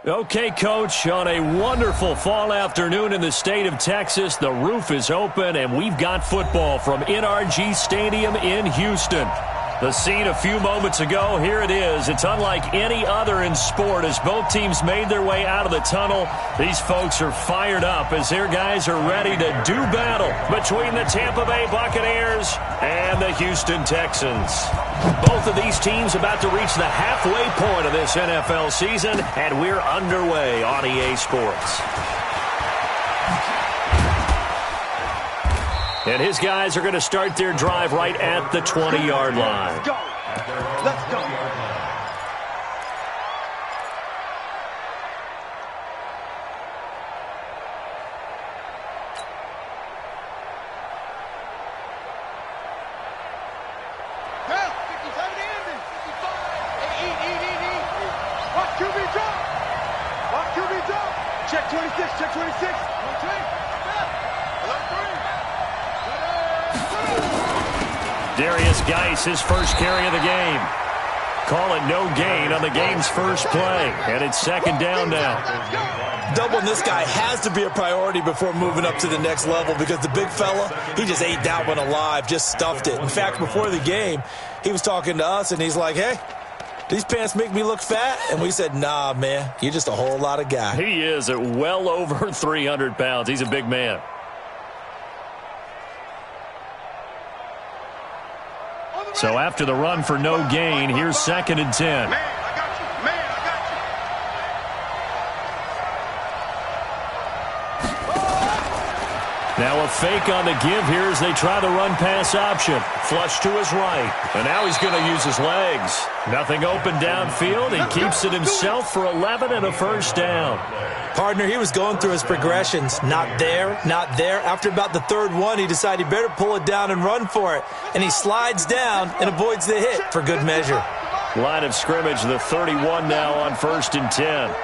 Okay, Coach, on a wonderful fall afternoon in the state of Texas, the roof is open, and we've got football from NRG Stadium in Houston. The scene a few moments ago, here it is. It's unlike any other in sport as both teams made their way out of the tunnel. These folks are fired up as their guys are ready to do battle between the Tampa Bay Buccaneers and the Houston Texans. Both of these teams about to reach the halfway point of this NFL season, and we're underway on EA Sports. And his guys are going to start their drive right at the 20-yard line. Let's go. Let's go. Down, 57 ending, 55. Watch QB drop. Watch QB drop. Check 26, check 26. 1-3. Darius Geis, his first carry of the game. Call it no gain on the game's first play. And it's second down now. Doubling this guy has to be a priority before moving up to the next level because the big fella, he just ate that one alive, just stuffed it. In fact, before the game, he was talking to us, and he's like, hey, these pants make me look fat? And we said, nah, man, you're just a whole lot of guy. He is at well over 300 pounds. He's a big man. So after the run for no gain, here's second and 10. Man, I got you. Man, I got you. Now a fake on the give here as they try the run-pass option. Flush to his right. And now he's going to use his legs. Nothing open downfield. He keeps it himself for 11 and a first down. Partner, he was going through his progressions. Not there, not there. After about the third one, he decided he better pull it down and run for it. And he slides down and avoids the hit for good measure. Line of scrimmage, the 31 now on first and 10.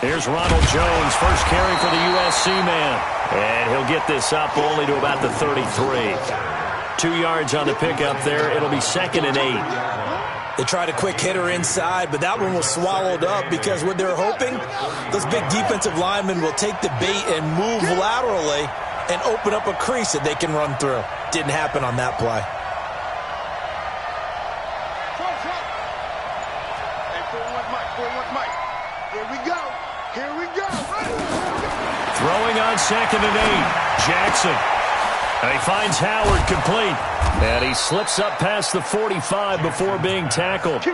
Here's Ronald Jones, first carry for the USC man. And he'll get this up only to about the 33. 2 yards on the pickup there. It'll be second and 8. They tried a quick hitter inside, but that one was swallowed up because what they're hoping, those big defensive linemen will take the bait and move laterally and open up a crease that they can run through. Didn't happen on that play. Here we go. Here we go. Throwing on second and 8. Jackson. And he finds Howard complete. And he slips up past the 45 before being tackled.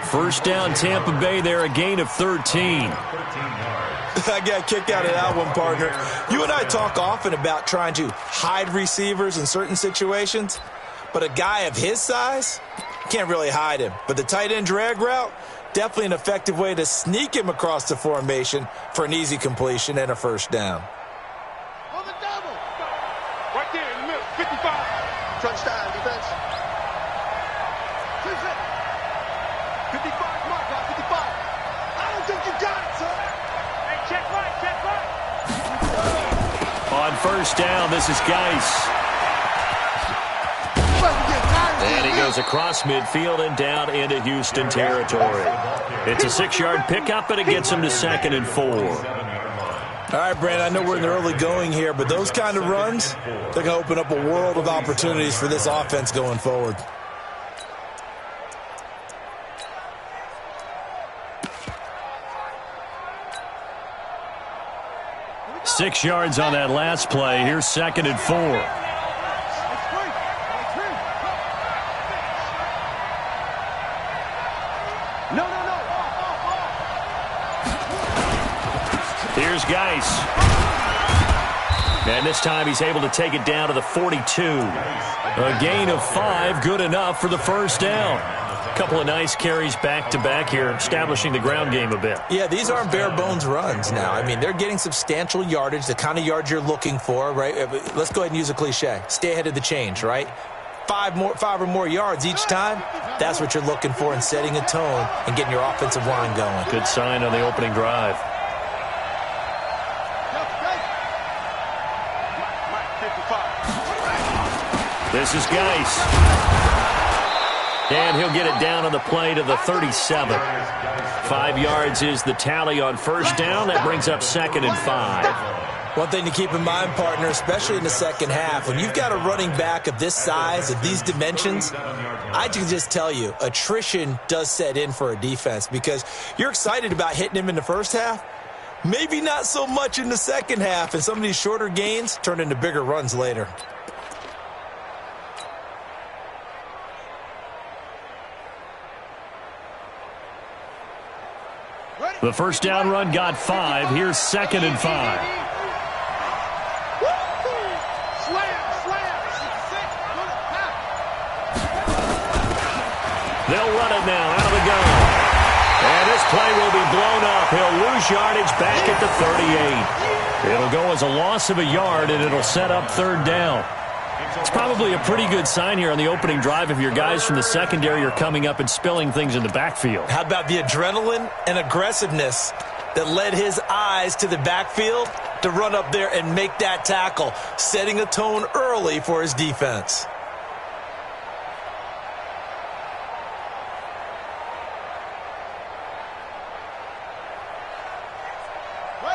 First down Tampa Bay there, a gain of 13. I got a kick out of that one, partner. You and I talk often about trying to hide receivers in certain situations, but a guy of his size, can't really hide him. But the tight end drag route, definitely an effective way to sneak him across the formation for an easy completion and a first down. On the double. Right there in the middle. 55. Touchdown defense. 55, mark out 55. I don't think you got it, sir. Hey, check right, check right. On first down, this is Geis. And he goes across midfield and down into Houston territory. It's a 6-yard pickup, and it gets him to second and 4. All right, Brand, I know we're in the early going here, but those kind of runs, they're going to open up a world of opportunities for this offense going forward. Six yards on that last play. Here's second and 4. Here's Geis. And this time he's able to take it down to the 42. A gain of 5, good enough for the first down. A couple of nice carries back-to-back here, establishing the ground game a bit. Yeah, these aren't bare-bones runs now. I mean, they're getting substantial yardage, the kind of yards you're looking for, right? Let's go ahead and use a cliche. Stay ahead of the change, right? 5 or more yards each time, that's what you're looking for in setting a tone and getting your offensive line going. Good sign on the opening drive. This is Geis. And he'll get it down on the play to the 37. 5 yards is the tally on first down. That brings up 2nd and 5. One thing to keep in mind, partner, especially in the second half, when you've got a running back of this size, of these dimensions, I can just tell you, attrition does set in for a defense because you're excited about hitting him in the first half. Maybe not so much in the second half, and some of these shorter gains turn into bigger runs later. The first down run got 5. Here's 2nd and 5. They'll run it now out of the gun. And this play will be blown up. He'll lose yardage back at the 38. It'll go as a loss of a yard, and it'll set up 3rd down. It's probably a pretty good sign here on the opening drive if your guys from the secondary are coming up and spilling things in the backfield. How about the adrenaline and aggressiveness that led his eyes to the backfield to run up there and make that tackle, setting a tone early for his defense.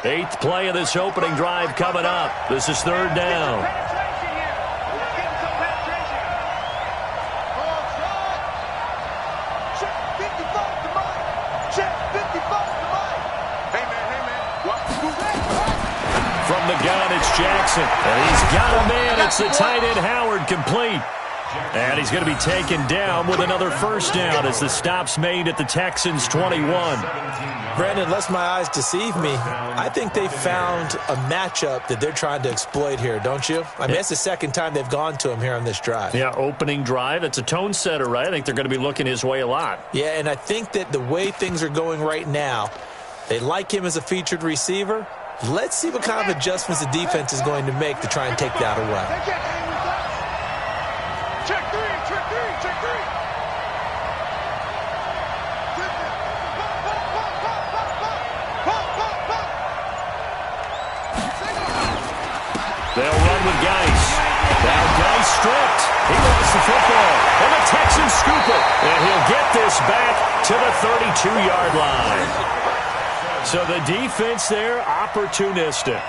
Eighth play of this opening drive coming up. This is 3rd down. From the gun, it's Jackson. And he's got a man. It's the tight end, Howard, complete. And he's going to be taken down with another first down as the stop's made at the Texans' 21. Brandon, unless my eyes deceive me, I think they found a matchup that they're trying to exploit here, don't you? I mean, that's the second time they've gone to him here on this drive. Yeah, opening drive. It's a tone setter, right? I think they're going to be looking his way a lot. Yeah, and I think that the way things are going right now, they like him as a featured receiver. Let's see what kind of adjustments the defense is going to make to try and take that away. Check three. They'll run with Geis. Now Geis stripped. He lost the football. And the Texans scoop it. And he'll get this back to the 32-yard line. So the defense there, opportunistic.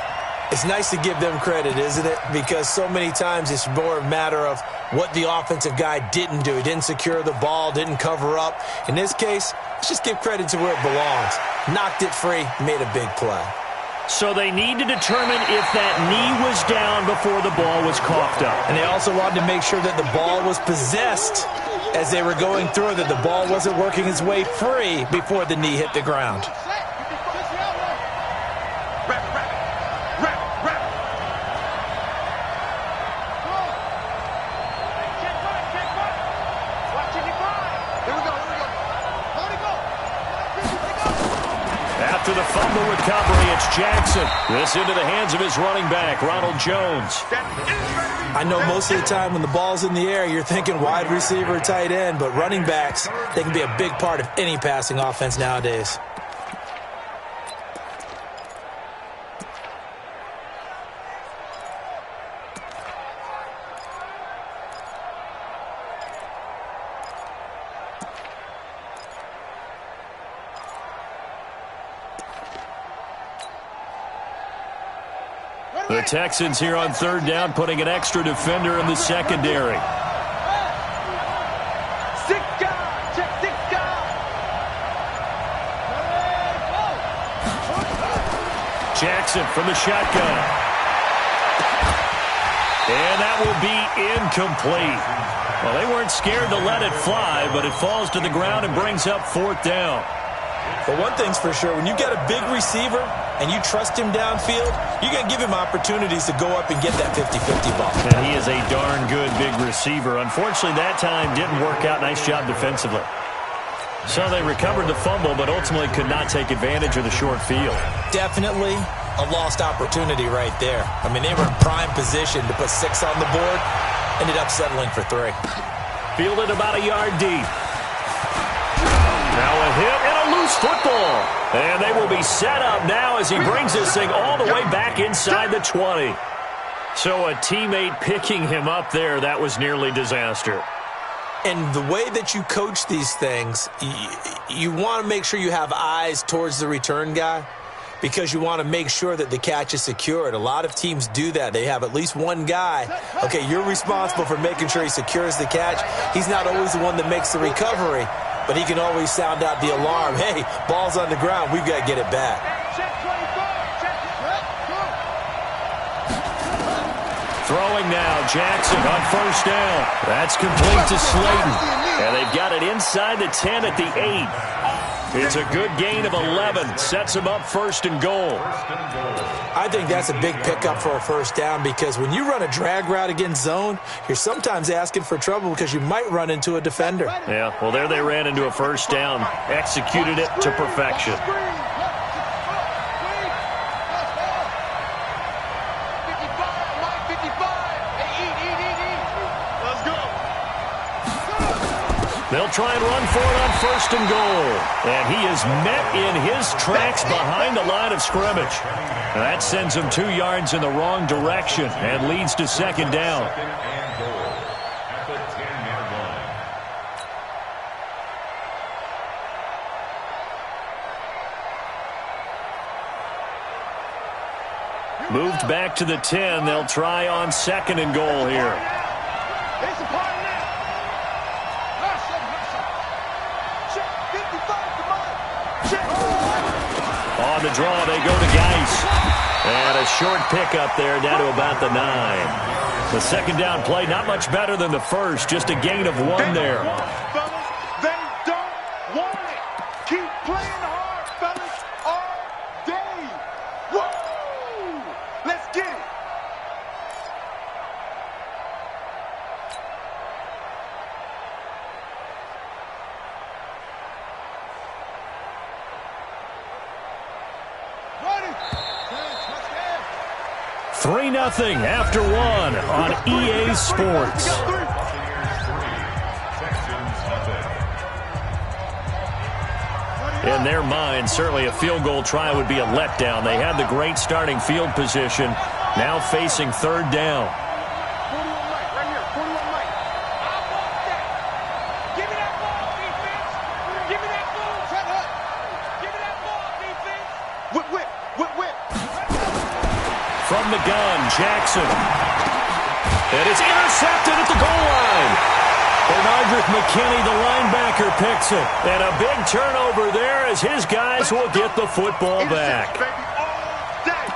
It's nice to give them credit, isn't it? Because so many times it's more a matter of what the offensive guy didn't do. He didn't secure the ball, didn't cover up. In this case, let's just give credit to where it belongs. Knocked it free, made a big play. So they need to determine if that knee was down before the ball was coughed up. And they also wanted to make sure that the ball was possessed as they were going through, that the ball wasn't working its way free before the knee hit the ground. After the fumble recovery, it's Jackson. This into the hands of his running back, Ronald Jones. I know most of the time when the ball's in the air, you're thinking wide receiver, tight end, but running backs, they can be a big part of any passing offense nowadays. The Texans here on 3rd down, putting an extra defender in the secondary. Jackson from the shotgun. And that will be incomplete. Well, they weren't scared to let it fly, but it falls to the ground and brings up 4th down. But one thing's for sure, when you've got a big receiver and you trust him downfield, you're going to give him opportunities to go up and get that 50-50 ball. And he is a darn good big receiver. Unfortunately, that time didn't work out. Nice job defensively. So they recovered the fumble, but ultimately could not take advantage of the short field. Definitely a lost opportunity right there. I mean, they were in prime position to put 6 on the board, ended up settling for 3. Fielded about a yard deep. Now a hit and a loose football. And they will be set up now as he brings this thing all the way back inside the 20. So a teammate picking him up there, that was nearly disaster. And the way that you coach these things, you want to make sure you have eyes towards the return guy because you want to make sure that the catch is secured. A lot of teams do that. They have at least one guy. Okay, you're responsible for making sure he secures the catch. He's not always the one that makes the recovery, but he can always sound out the alarm. Hey, ball's on the ground. We've got to get it back. Throwing now, Jackson on first down. That's complete to Slayton. And they've got it inside the 10 at the 8. It's a good gain of 11. Sets them up first and goal. I think that's a big pickup for a first down because when you run a drag route against zone, you're sometimes asking for trouble because you might run into a defender. Yeah, well, there they ran into a first down. Executed it to perfection. They'll try and run for it on first and goal. And he is met in his tracks behind the line of scrimmage. And that sends him 2 yards in the wrong direction and leads to second down. Moved back to the 10. They'll try on second and goal here. On the draw, they go to Geis. And a short pickup there down to about the 9. The second down play, not much better than the first, just a gain of 1 there. They don't want it. Keep playing hard, fellas, all day. Woo! Let's get it. Ready. 3-0 after 1 on EA Sports. In their mind, certainly a field goal try would be a letdown. They had the great starting field position, now facing third down. 41 Mike, right here, 41 Mike. I want that. Give me that ball, defense. Give me that ball. Give me that ball, defense. Whip, whip, whip, whip. From the gun, Jackson. And it's intercepted at the goal line. Bernardrick McKinney, the linebacker, picks it. And a big turnover there as his guys will get the football back. Baby, all day.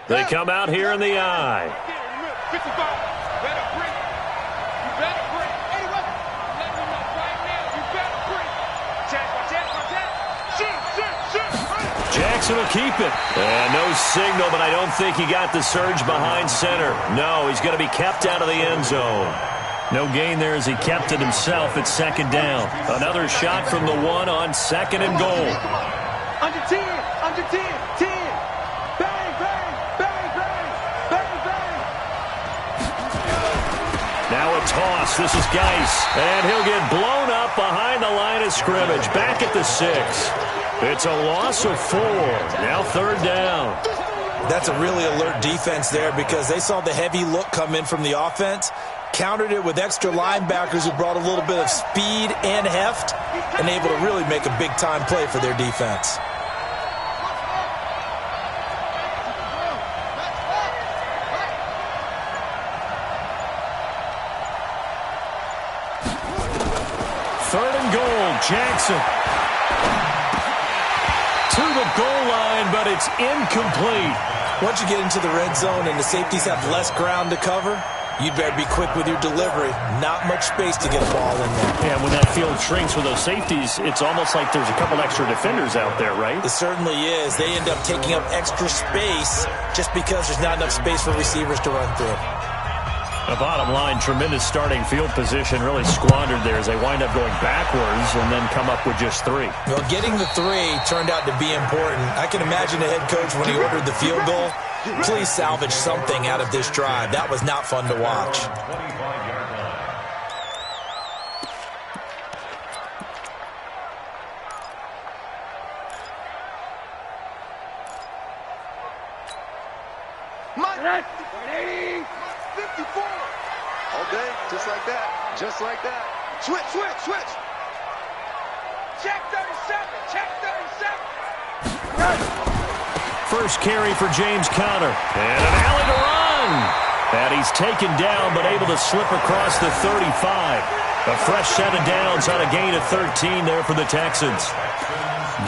They come out here in the eye. 55. Better break. You better break. Anyway, let me know right now. You better break. Shoot. Jackson will keep it. And no signal, but I don't think he got the surge behind center. No, he's going to be kept out of the end zone. No gain there as he kept it himself at second down. Another shot from the 1 on second and goal. Under 10. Under 10. 10. Bang, bang, bang, bang, bang, bang. Now a toss. This is Geis. And he'll get blown up behind the line of scrimmage. Back at the 6. It's a loss of 4. Now third down. That's a really alert defense there because they saw the heavy look come in from the offense, countered it with extra linebackers who brought a little bit of speed and heft, and able to really make a big-time play for their defense. Third and goal, Jackson. To the goal line, but it's incomplete. Once you get into the red zone and the safeties have less ground to cover, You'd better be quick with your delivery. Not much space to get a ball in there. Yeah, when that field shrinks with those safeties, it's almost like there's a couple extra defenders out there, right? It certainly is. They end up taking up extra space just because there's not enough space for receivers to run through. The bottom line, tremendous starting field position, really squandered there as they wind up going backwards and then come up with just 3. Well, getting the 3 turned out to be important. I can imagine the head coach when he ordered the field goal. Please salvage something out of this drive. That was not fun to watch. Mike, 54. All day, just like that. Just like that. Switch, switch, switch. Check 37. Check 37. First carry for James Conner. And an alley to run. And he's taken down, but able to slip across the 35. A fresh set of downs on a gain of 13 there for the Texans.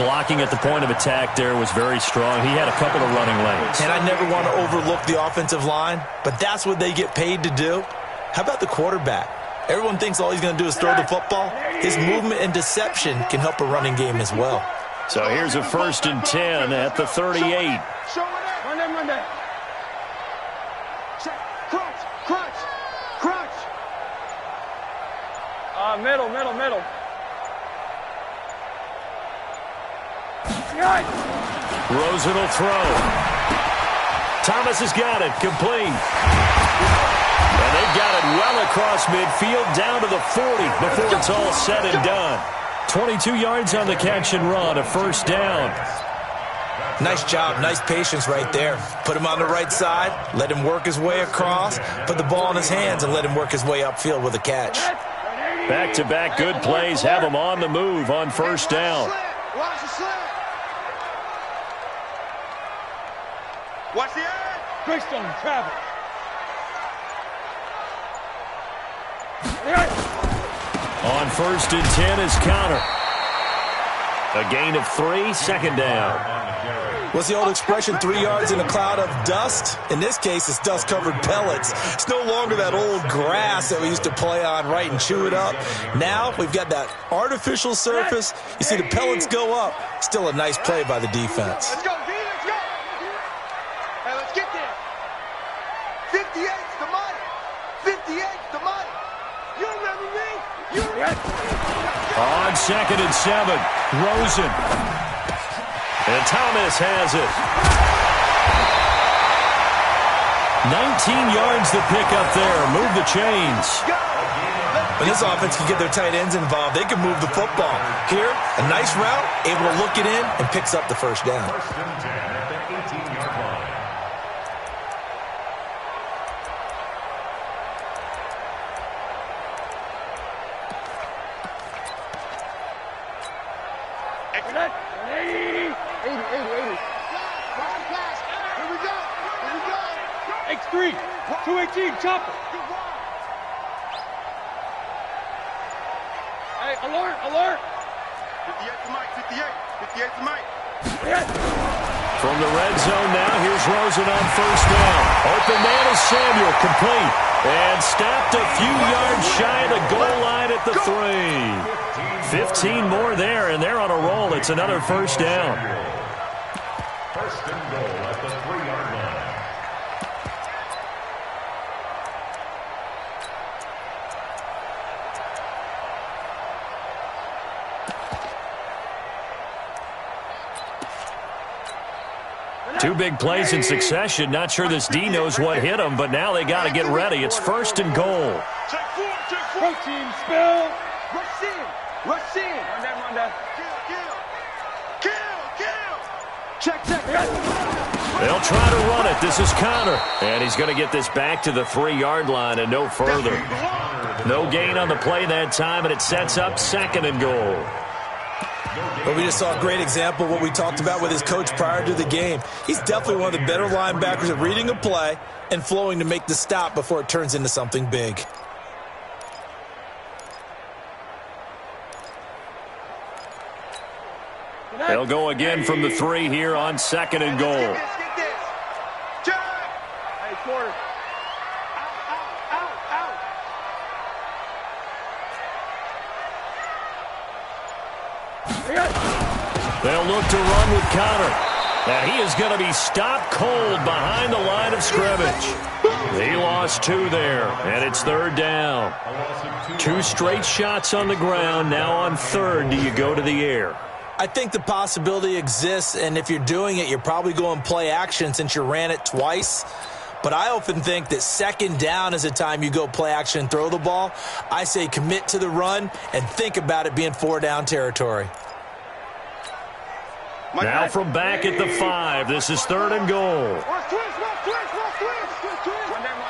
Blocking at the point of attack there was very strong. He had a couple of running lanes. And I never want to overlook the offensive line, but that's what they get paid to do. How about the quarterback? Everyone thinks all he's going to do is throw the football. His movement and deception can help a running game as well. So here's a 1st and 10 at the 38. Run that. Check. Crunch. Middle. Rosen will throw. Thomas has got it. Complete. And they've got it well across midfield down to the 40 before it's all said and done. 22 yards on the catch and run, a 1st down. Nice job, nice patience right there. Put him on the right side, let him work his way across, put the ball in his hands, and let him work his way upfield with a catch. Back-to-back good plays have him on the move on 1st down. Watch the slant. Watch the edge. Greystone, travel. On 1st and 10 is Conner. A gain of 3, 2nd down. What's the old expression, 3 yards in a cloud of dust? In this case, it's dust-covered pellets. It's no longer that old grass that we used to play on, right, and chew it up. Now we've got that artificial surface. You see the pellets go up. Still a nice play by the defense. Let's go, D, let's go. Hey, let's get there. 58's the money. 58's the money. You remember me? You remember me? On 2nd and 7, Rosen. And Thomas has it. 19 yards to pick up there. Move the chains. When this offense can get their tight ends involved, they can move the football. Here, a nice route, able to look it in, and picks up the 1st down. X3, 218, chopper. Hey, alert, alert. 58 to Mike, 58 to Mike. From the red zone now, here's Rosen on 1st down. Open man is Samuel, complete. And stopped a few yards shy of the goal line at the 3. 15 more there, and they're on a roll. It's another 1st down. 1st and goal at the 3-yard line. Two big plays in succession. Not sure this D knows what hit him, but now they got to get ready. It's 1st and goal. Check 4, check 4. Protein spill. Rush in. Rush in. Run that. Kill. Check. They'll try to run it. This is Conner. And he's going to get this back to the 3-yard line and no further. No gain on the play that time, and it sets up 2nd and goal. Well, we just saw a great example of what we talked about with his coach prior to the game. He's definitely one of the better linebackers at reading a play and flowing to make the stop before it turns into something big. They'll go again from the 3 here on 2nd and goal. Get this. Hey, quarter. They'll look to run with Connor. And he is going to be stopped cold behind the line of scrimmage. He lost 2 there, and it's 3rd down. 2 straight shots on the ground. Now on 3rd, do you go to the air? I think the possibility exists, and if you're doing it, you're probably going play action since you ran it twice. But I often think that 2nd down is the time you go play action and throw the ball. I say commit to the run and think about it being 4-down territory. Now from back at the 5, this is 3rd and goal. One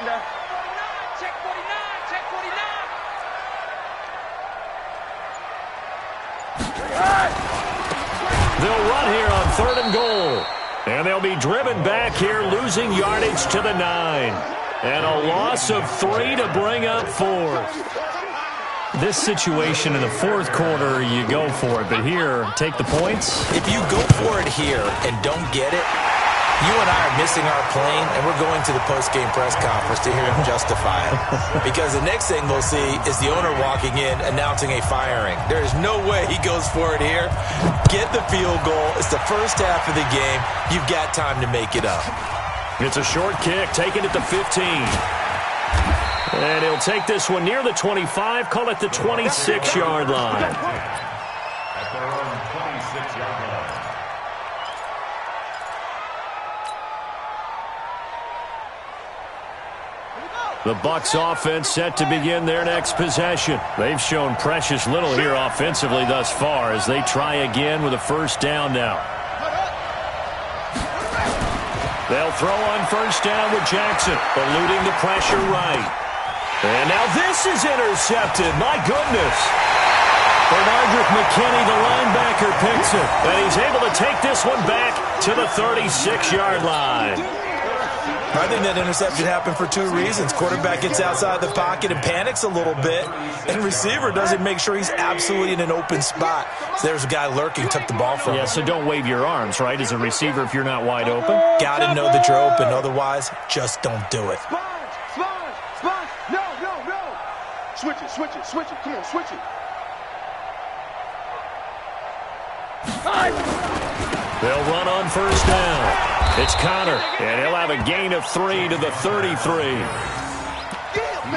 there. Check 49, check 49. They'll run here on 3rd and goal. And they'll be driven back here, losing yardage to the 9. And a loss of 3 to bring up 4th. This situation in the 4th quarter, you go for it. But here, take the points. If you go for it here and don't get it, you and I are missing our plane, and we're going to the post-game press conference to hear him justify it. Because the next thing we'll see is the owner walking in announcing a firing. There is no way he goes for it here. Get the field goal. It's the first half of the game. You've got time to make it up. It's a short kick, taking it to 15. And he'll take this one near the 25, call it the 26-yard line. At their own 26-yard line. The Bucs offense set to begin their next possession. They've shown precious little here offensively thus far as they try again with a 1st down now. They'll throw on 1st down with Jackson, eluding the pressure right. And now this is intercepted. My goodness. Bernardrick McKinney, the linebacker, picks it. And he's able to take this one back to the 36-yard line. I think that interception happened for 2 reasons. Quarterback gets outside the pocket and panics a little bit. And receiver doesn't make sure he's absolutely in an open spot. So there's a guy lurking, took the ball from him. Yeah, so don't wave your arms, right, as a receiver if you're not wide open. Got to know that you're open. Otherwise, just don't do it. Sponge. No. Switch it. Come on, switch it. They'll run on 1st down. It's Connor, and he'll have a gain of 3 to the 33.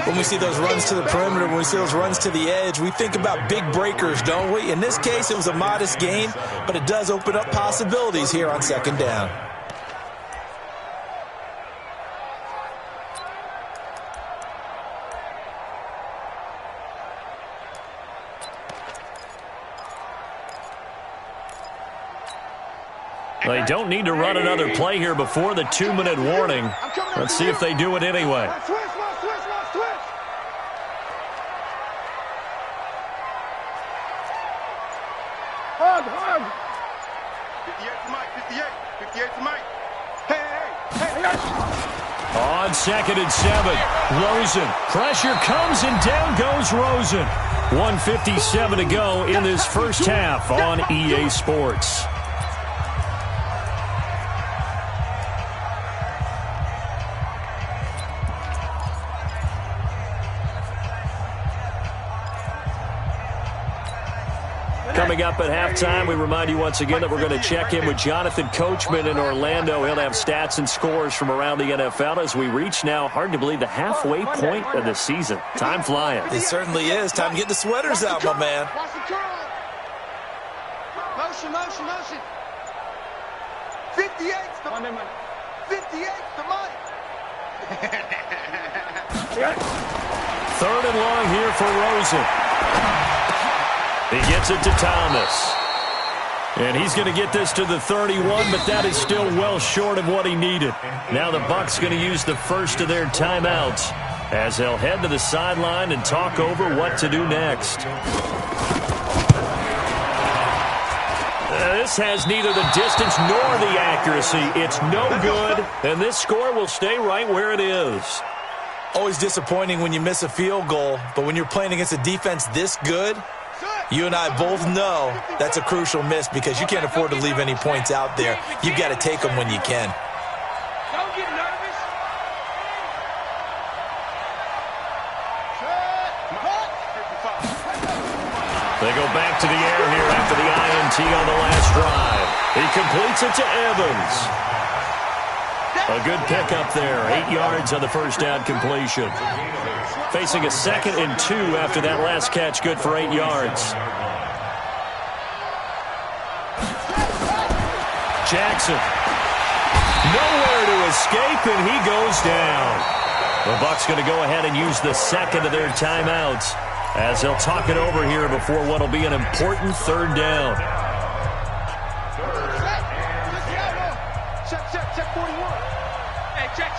When we see those runs to the perimeter, when we see those runs to the edge, we think about big breakers, don't we? In this case, it was a modest gain, but it does open up possibilities here on 2nd down. They don't need to run another play here before the 2-minute warning. Let's see if they do it anyway. Switch. Hug. 58 to Mike. Hey. On 2nd and 7, Rosen. Pressure comes and down goes Rosen. 1:57 to go in this 1st half on EA Sports. Coming up at halftime, we remind you once again that we're going to check in with Jonathan Coachman in Orlando. He'll have stats and scores from around the NFL as we reach now, hard to believe, the halfway point of the season. Time flying. It certainly is. Time to get the sweaters out, my man. Watch the curl. Motion. 58's the money. 58's the money. 3rd and long here for Rosen. He gets it to Thomas. And he's going to get this to the 31, but that is still well short of what he needed. Now the Bucs going to use the first of their timeouts as they'll head to the sideline and talk over what to do next. This has neither the distance nor the accuracy. It's no good, and this score will stay right where it is. Always disappointing when you miss a field goal, but when you're playing against a defense this good, you and I both know that's a crucial miss because you can't afford to leave any points out there. You've got to take them when you can. Don't get nervous. They go back to the air here after the IMT on the last drive. He completes it to Evans. A good pickup there. 8 yards on the first down completion. Facing a 2nd and 2 after that last catch, good for 8 yards. Jackson. Nowhere to escape, and he goes down. The Bucs going to go ahead and use the 2nd of their timeouts as they'll talk it over here before what will be an important 3rd down. Check 41. Hey, check.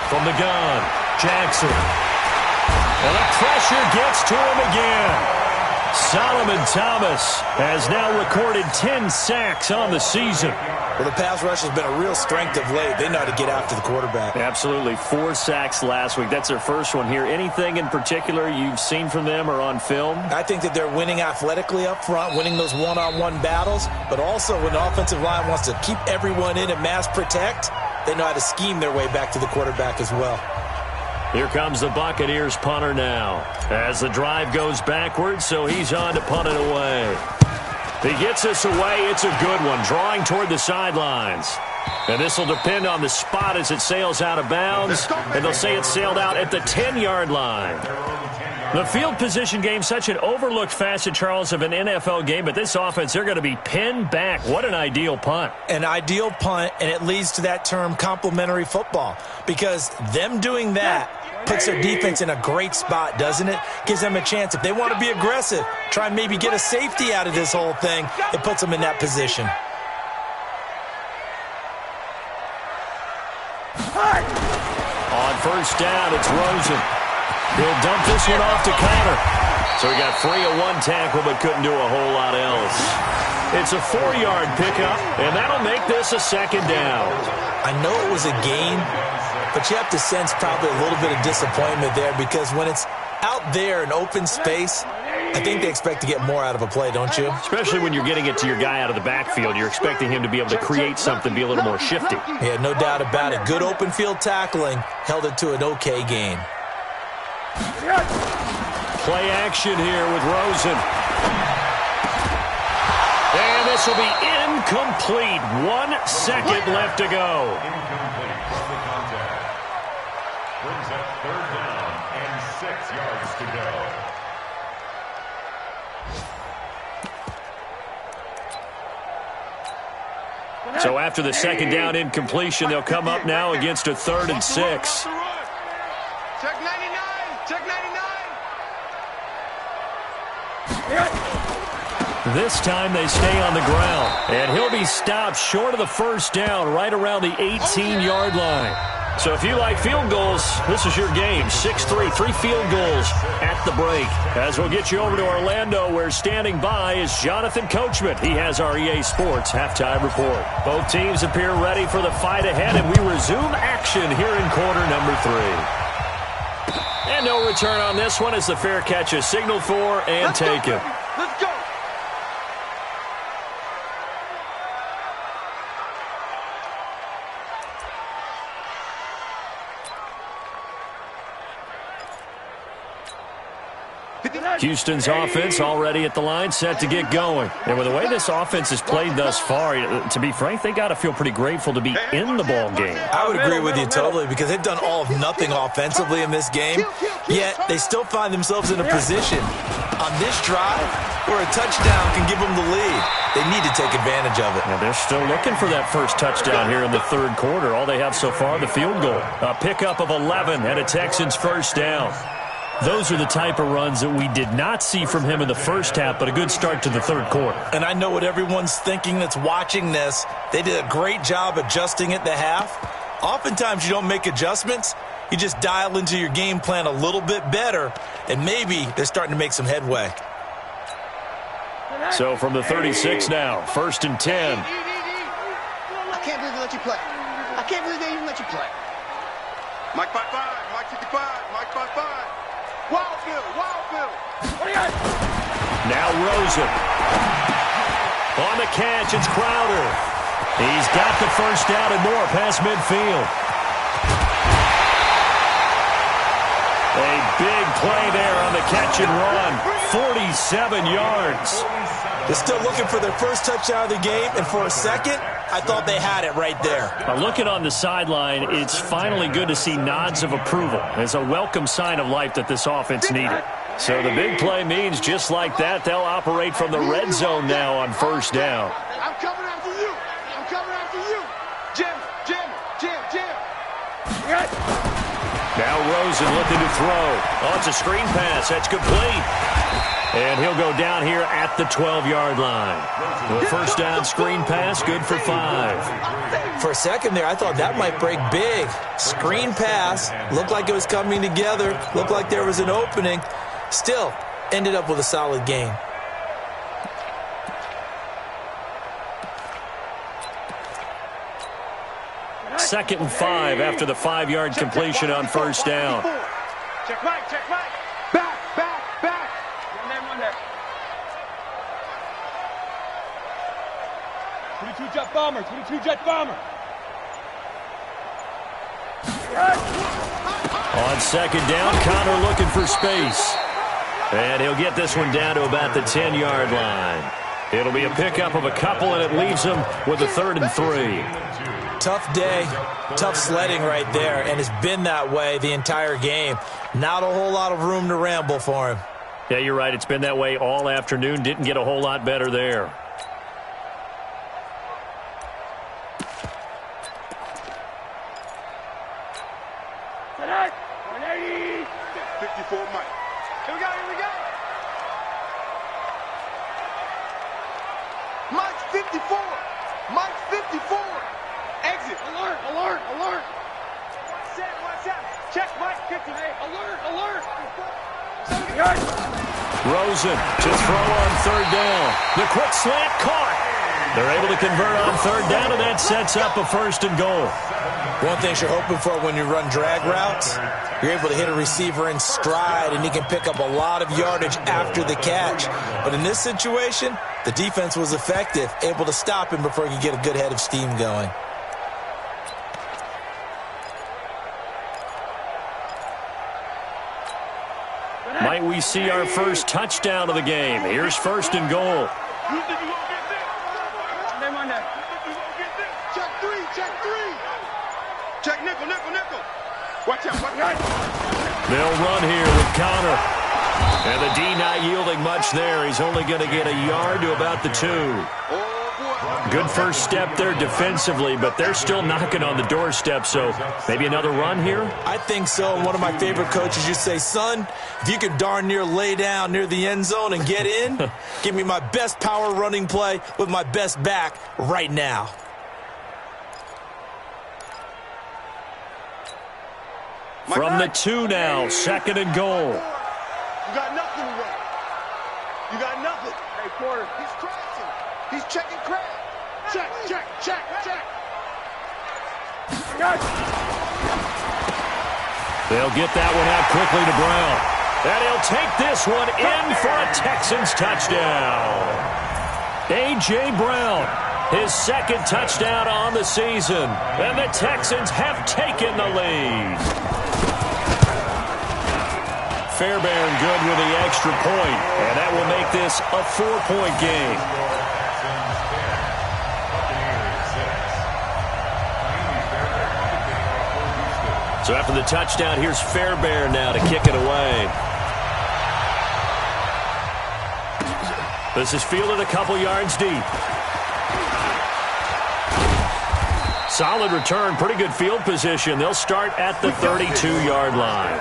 From the gun, Jackson. And the pressure gets to him again. Solomon Thomas has now recorded 10 sacks on the season. Well, the pass rush has been a real strength of late. They know how to get after the quarterback. Absolutely. 4 sacks last week. That's their first one here. Anything in particular you've seen from them or on film? I think that they're winning athletically up front, winning those one-on-one battles, but also when the offensive line wants to keep everyone in and mass protect, they know how to scheme their way back to the quarterback as well. Here comes the Buccaneers punter now as the drive goes backwards, so he's on to punt it away. He gets this away. It's a good one, drawing toward the sidelines. And this will depend on the spot as it sails out of bounds, and they'll say it sailed out at the 10-yard line. The field position game, such an overlooked facet, Charles, of an NFL game, but this offense, they're going to be pinned back. What an ideal punt. An ideal punt, and it leads to that term complementary football, because them doing that puts their defense in a great spot, doesn't it? Gives them a chance. If they want to be aggressive, try and maybe get a safety out of this whole thing, it puts them in that position. On first down, it's Rosen. He'll dump this one off to Connor. So he got free of 1 tackle but couldn't do a whole lot else. It's a 4-yard pickup, and that'll make this a 2nd down. I know it was a gain, but you have to sense probably a little bit of disappointment there because when it's out there in open space, I think they expect to get more out of a play, don't you? Especially when you're getting it to your guy out of the backfield. You're expecting him to be able to create something, be a little more shifty. Yeah, no doubt about it. Good open field tackling held it to an okay gain. Play action here with Rosen. And this will be incomplete. 1 second left to go. Incomplete from the contact. Brings up 3rd down and 6 yards to go. So after the 2nd down incompletion, they'll come up now against a 3rd and 6. Check 99. Check 99. This time they stay on the ground, and he'll be stopped short of the first down right around the 18-yard line. So if you like field goals, this is your game. 6-3, 3 field goals at the break. As we'll get you over to Orlando, where standing by is Jonathan Coachman. He has our EA Sports halftime report. Both teams appear ready for the fight ahead, and we resume action here in quarter number 3. And no return on this one as the fair catch is signaled for and taken. Let's go. Houston's offense already at the line, set to get going. And with the way this offense has played thus far, to be frank, they got to feel pretty grateful to be in the ball game. I would agree with you totally because they've done all of nothing offensively in this game, yet they still find themselves in a position on this drive where a touchdown can give them the lead. They need to take advantage of it. Now they're still looking for that first touchdown here in the 3rd quarter. All they have so far, the field goal. A pickup of 11 and a Texans first down. Those are the type of runs that we did not see from him in the first half, but a good start to the 3rd quarter. And I know what everyone's thinking that's watching this. They did a great job adjusting at the half. Oftentimes you don't make adjustments. You just dial into your game plan a little bit better, and maybe they're starting to make some headway. So from the 36 now, 1st and 10. I can't believe they let you play. I can't believe they even let you play. Mike 5-5, Mike 55, Mike 5-5. Wild Bill. Now Rosen. On the catch, it's Crowder. He's got the first down and more past midfield. play there on the catch and run. 47 yards. They're still looking for their first touchdown of the game, and for a second, I thought they had it right there. Looking on the sideline, it's finally good to see nods of approval. It's a welcome sign of life that this offense needed. So the big play means just like that, they'll operate from the red zone now on first down. I'm coming after you. I'm coming after you. Jam, jam, jam, jam. Now Rosen looking to throw. Oh, it's a screen pass. That's complete. And he'll go down here at the 12-yard line. The first down screen pass, good for 5. For a second there, I thought that might break big. Screen pass, looked like it was coming together, looked like there was an opening. Still, ended up with a solid game. Second and 5 after the 5-yard completion on first down. Check right, check right. Back, back, back. One there. 22 jet bomber, 22 jet bomber. On second down, Connor looking for space. And he'll get this one down to about the 10-yard line. It'll be a pickup of a couple, and it leaves him with a 3rd and 3. Tough day, tough sledding right there, and it's been that way the entire game. Not a whole lot of room to ramble for him. Yeah, you're right. It's been that way all afternoon. Didn't get a whole lot better there. Tonight, 180. 54 Mike. Here we go, here we go. Mike's 54. Mike's 54. Exit. Alert, alert, alert. Watch out. Check Mike 58. Alert, alert. Rosen to throw on 3rd down. The quick slant caught. They're able to convert on 3rd down, and that sets up a 1st and goal. One thing you're hoping for when you run drag routes, you're able to hit a receiver in stride, and he can pick up a lot of yardage after the catch. But in this situation, the defense was effective, able to stop him before he could get a good head of steam going. Might we see our first touchdown of the game? Here's 1st and goal. Check 3, check 3. Check nickel, nickel, nickel. Watch out, watch out. They'll run here with Connor. And the D not yielding much there. He's only going to get a yard to about the 2. Good first step there defensively, but they're still knocking on the doorstep, so maybe another run here? I think so. And one of my favorite coaches used to say, son, if you could darn near lay down near the end zone and get in, give me my best power running play with my best back right now. From the 2 now, 2nd and goal. You got nothing to run. You got nothing. Hey, Porter, he's crashing. He's checking crash. Check, check, check, check. They'll get that one out quickly to Brown. And he'll take this one in for a Texans touchdown. A.J. Brown, his 2nd touchdown on the season. And the Texans have taken the lead. Fairbairn good with the extra point, and that will make this a 4-point game. So after the touchdown, here's Fairbairn now to kick it away. This is fielded a couple yards deep. Solid return, pretty good field position. They'll start at the 32-yard line.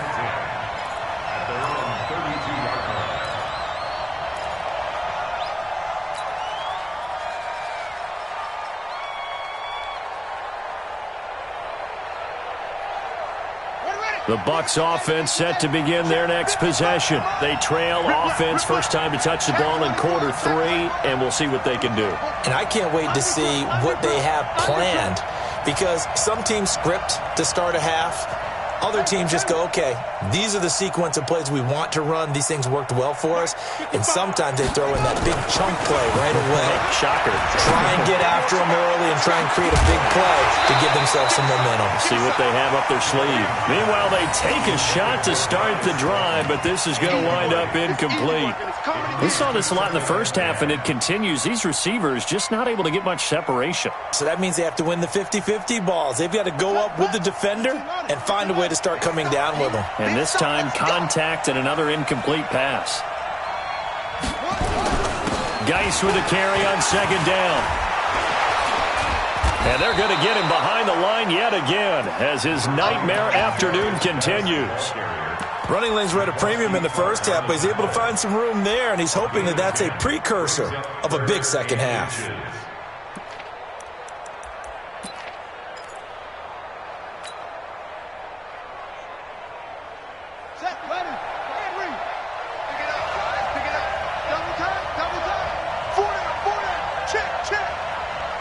The Bucs offense set to begin their next possession. They trail offense, first time to touch the ball in quarter 3, and we'll see what they can do. And I can't wait to see what they have planned, because some teams script to start a half. Other teams just go, okay, these are the sequence of plays we want to run. These things worked well for us. And sometimes they throw in that big chunk play right away. Shocker. Try and get after them early and try and create a big play to give themselves some momentum. See what they have up their sleeve. Meanwhile, they take a shot to start the drive, but this is going to wind up incomplete. We saw this a lot in the first half, and it continues. These receivers just not able to get much separation. So that means they have to win the 50-50 balls. They've got to go up with the defender and find a way to start coming down with them. And this time, contact and another incomplete pass. Geis with a carry on second down. And they're going to get him behind the line yet again as his nightmare afternoon continues. Running lanes were at a premium in the first half, but he's able to find some room there, and he's hoping that that's a precursor of a big second half. Set, ready, and read. Pick it up, guys, pick it up. Double time, double time. Four down, check.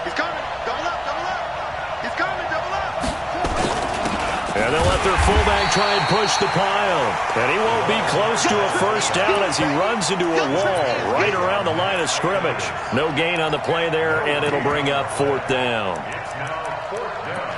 He's coming, double up. He's coming, double up. And they'll let their fullback try and push the pile. And he won't be close to a first down as he runs into a wall right around the line of scrimmage. No gain on the play there, and it'll bring up fourth down. It's now fourth down.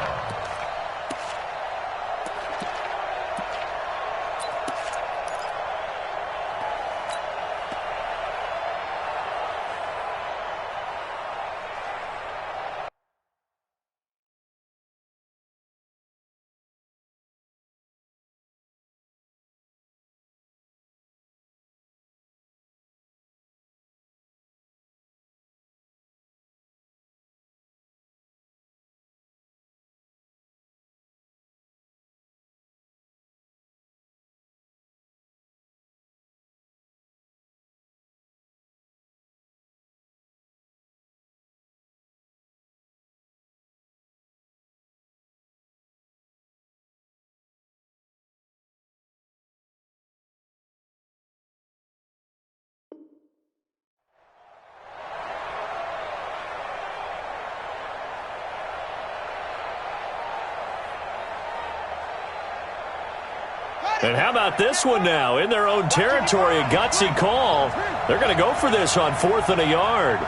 And how about this one now? In their own territory, a gutsy call. They're going to go for this on 4th and a yard.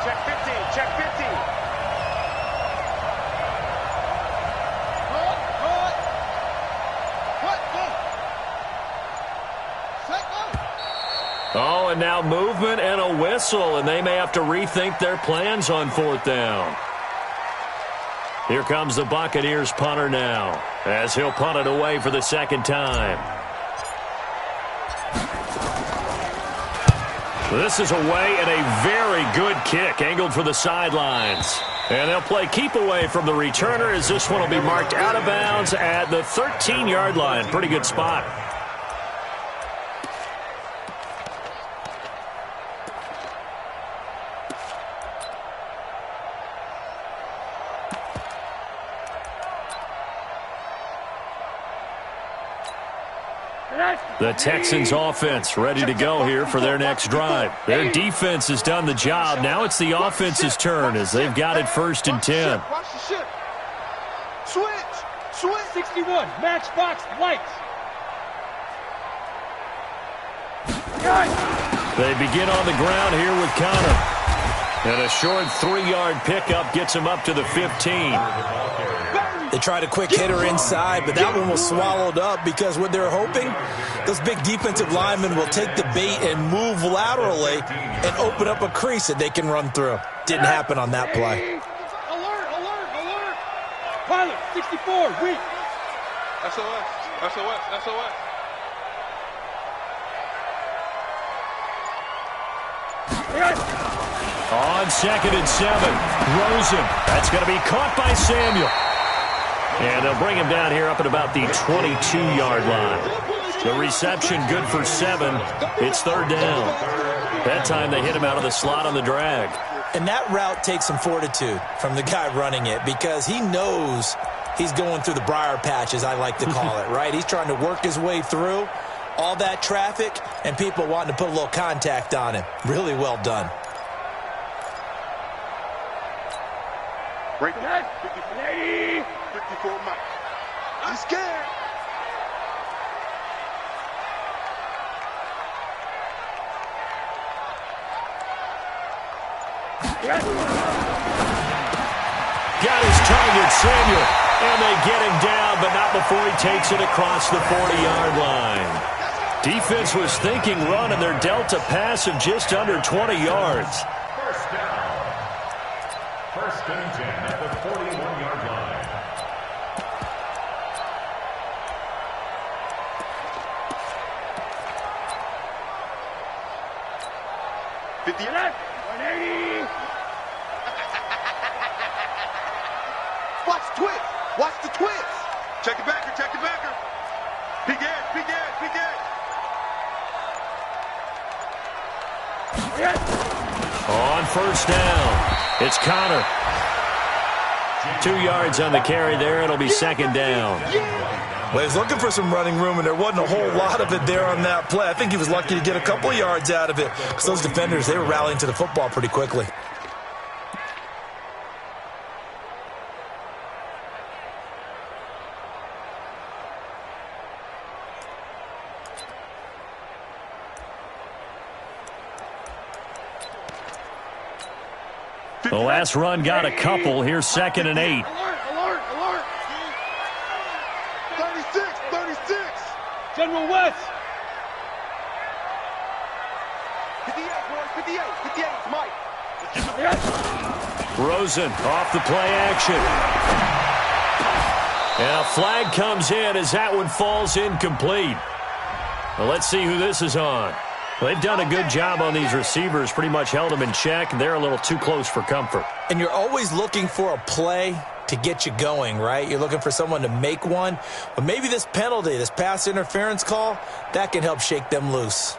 Check 15, check 15. Oh, and now movement and a whistle, and they may have to rethink their plans on 4th down. Here comes the Buccaneers punter now, as he'll punt it away for the second time. This is away and a very good kick, angled for the sidelines. And they'll play keep away from the returner as this one will be marked out of bounds at the 13-yard line. Pretty good spot. The Texans offense ready to go here for their next drive. Their defense has done the job. Now it's the offense's turn as they've got it 1st and 10. Watch the ship. Switch. 61. Matchbox lights. They begin on the ground here with Connor. And a short 3-yard pickup gets him up to the 15. They tried a quick hitter inside, but that one was swallowed up because what they're hoping, those big defensive linemen will take the bait and move laterally and open up a crease that they can run through. Didn't happen on that play. Alert. Pilot, 64, weak. SOS. On 2nd and 7, Rosen. That's going to be caught by Samuel. And they'll bring him down here up at about the 22-yard line. The reception good for 7. It's 3rd down. That time they hit him out of the slot on the drag. And that route takes some fortitude from the guy running it because he knows he's going through the briar patch, as I like to call it, right? He's trying to work his way through all that traffic and people wanting to put a little contact on him. Really well done. Break that. 54 Mike. be scared. Got his target, Samuel. And they get him down, but not before he takes it across the 40-yard line. Defense was thinking run, and they're dealt a pass of just under 20 yards. First down. First and 10 at the 41-yard line. Watch the twist. Watch the twist. Check the backer. Check the backer. Big edge. Big edge. Big edge. On first down, it's Connor. 2 yards on the carry there. It'll be second down. Well, he was looking for some running room, and there wasn't a whole lot of it there on that play. I think he was lucky to get a couple of yards out of it because those defenders, they were rallying to the football pretty quickly. The last run got a couple. Here's second and 8. Alert, alert, alert. 36, 36. General West. 58, boys, 58, 58. It's Mike. Rosen off the play action. And a flag comes in as that one falls incomplete. Well, let's see who this is on. Well, they've done a good job on these receivers, pretty much held them in check, and they're a little too close for comfort. And you're always looking for a play to get you going, right? You're looking for someone to make one. But maybe this penalty, this pass interference call, that can help shake them loose.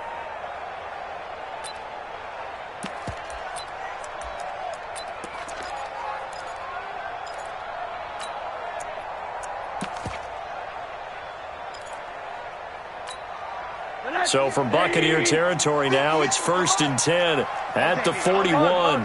So from Buccaneer territory now, it's first and 10 at the 41.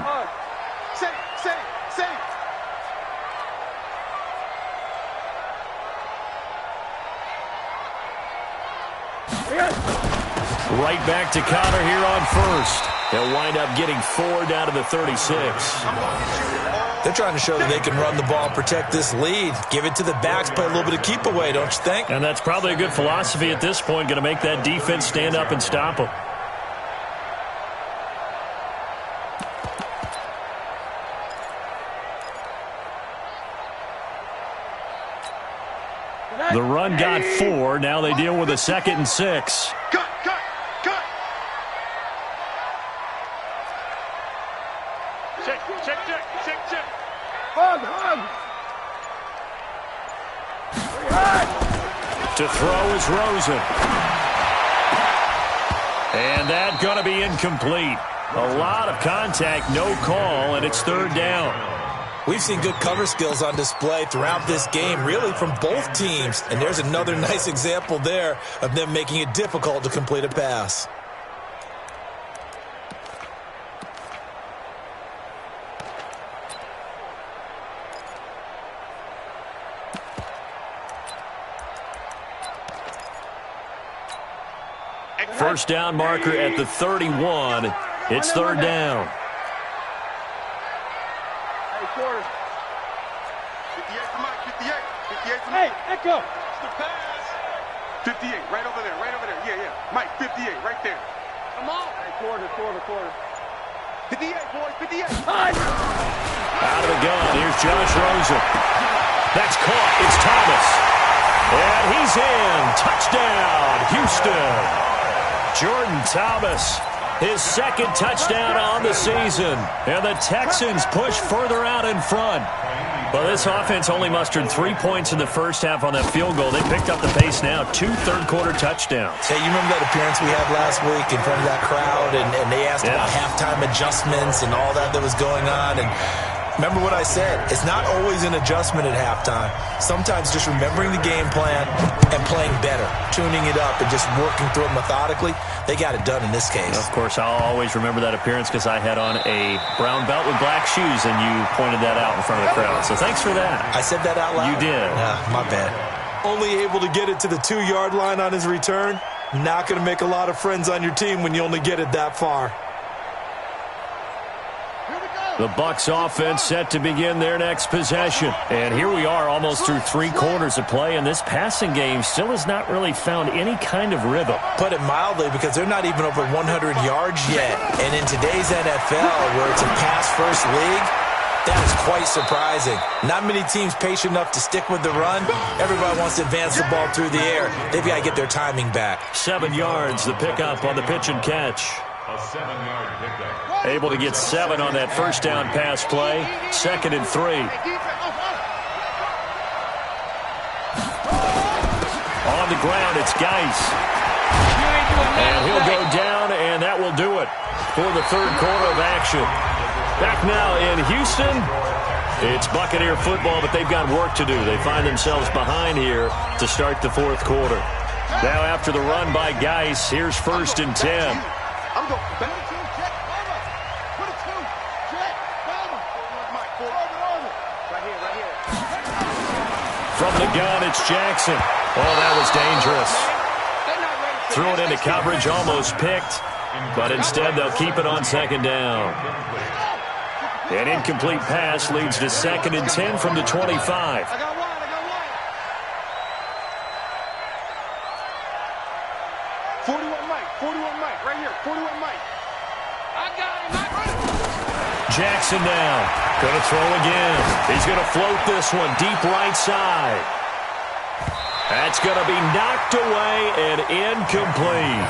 Right back to Connor here on first. They'll wind up getting 4 down to the 36. They're trying to show that they can run the ball and protect this lead. Give it to the backs, play a little bit of keep away, don't you think? And that's probably a good philosophy at this point, going to make that defense stand up and stop them. The run got 4. Now they deal with a 2nd and 6. Cut, cut, cut. Check, check, check, check, check. Hug, hug. To throw is Rosen. And that's going to be incomplete. A lot of contact, no call, and it's 3rd down. We've seen good cover skills on display throughout this game, really from both teams. And there's another nice example there of them making it difficult to complete a pass. First down marker at the 31. It's 3rd down. Hey, quarter. 58 for Mike, 58. 58 for Mike. Hey, Echo. It's the pass. 58, right over there, right over there. Yeah, yeah. Mike, 58, right there. Come on. Hey, quarter. 58, boys, 58. Out of the gun, here's Josh Rosen. That's caught. It's Thomas. And he's in. Touchdown, Houston. Jordan Thomas, his 2nd touchdown on the season. And the Texans push further out in front. Well, this offense only mustered 3 points in the first half on that field goal. They picked up the pace now, 2 third-quarter touchdowns. Hey, you remember that appearance we had last week in front of that crowd, and they asked about halftime adjustments and all that was going on, and remember what I said. It's not always an adjustment at halftime. Sometimes just remembering the game plan and playing better, tuning it up and just working through it methodically. They got it done in this case. Of course, I'll always remember that appearance because I had on a brown belt with black shoes, and you pointed that out in front of the crowd. So thanks for that. I said that out loud? You did. My bad. only able to get it to the 2-yard line on his return. Not going to make a lot of friends on your team when you only get it that far. The Bucs offense set to begin their next possession. And here we are almost through 3 quarters of play, and this passing game still has not really found any kind of rhythm. Put it mildly, because they're not even over 100 yards yet. And in today's NFL, where it's a pass-first league, that is quite surprising. Not many teams patient enough to stick with the run. Everybody wants to advance the ball through the air. They've got to get their timing back. 7 yards, the pickup on the pitch and catch. A 7-yard pickup. Able to get 7 on that first down pass play. 2nd and 3. On the ground, it's Geis. And he'll go down, and that will do it for the 3rd quarter of action. Back now in Houston, it's Buccaneer football, but they've got work to do. They find themselves behind here to start the 4th quarter. Now after the run by Geis, here's 1st and 10. I'm going back to check. Put it to check. Right here. From the gun, it's Jackson. Oh, that was dangerous. Threw it into coverage, almost picked, but instead they'll keep it on 2nd down. An incomplete pass leads to 2nd and 10 from the 25. I got one. 41 Mike, right here. 41 Mike. I got him. Jackson now. Going to throw again. He's going to float this one deep right side. That's going to be knocked away and incomplete.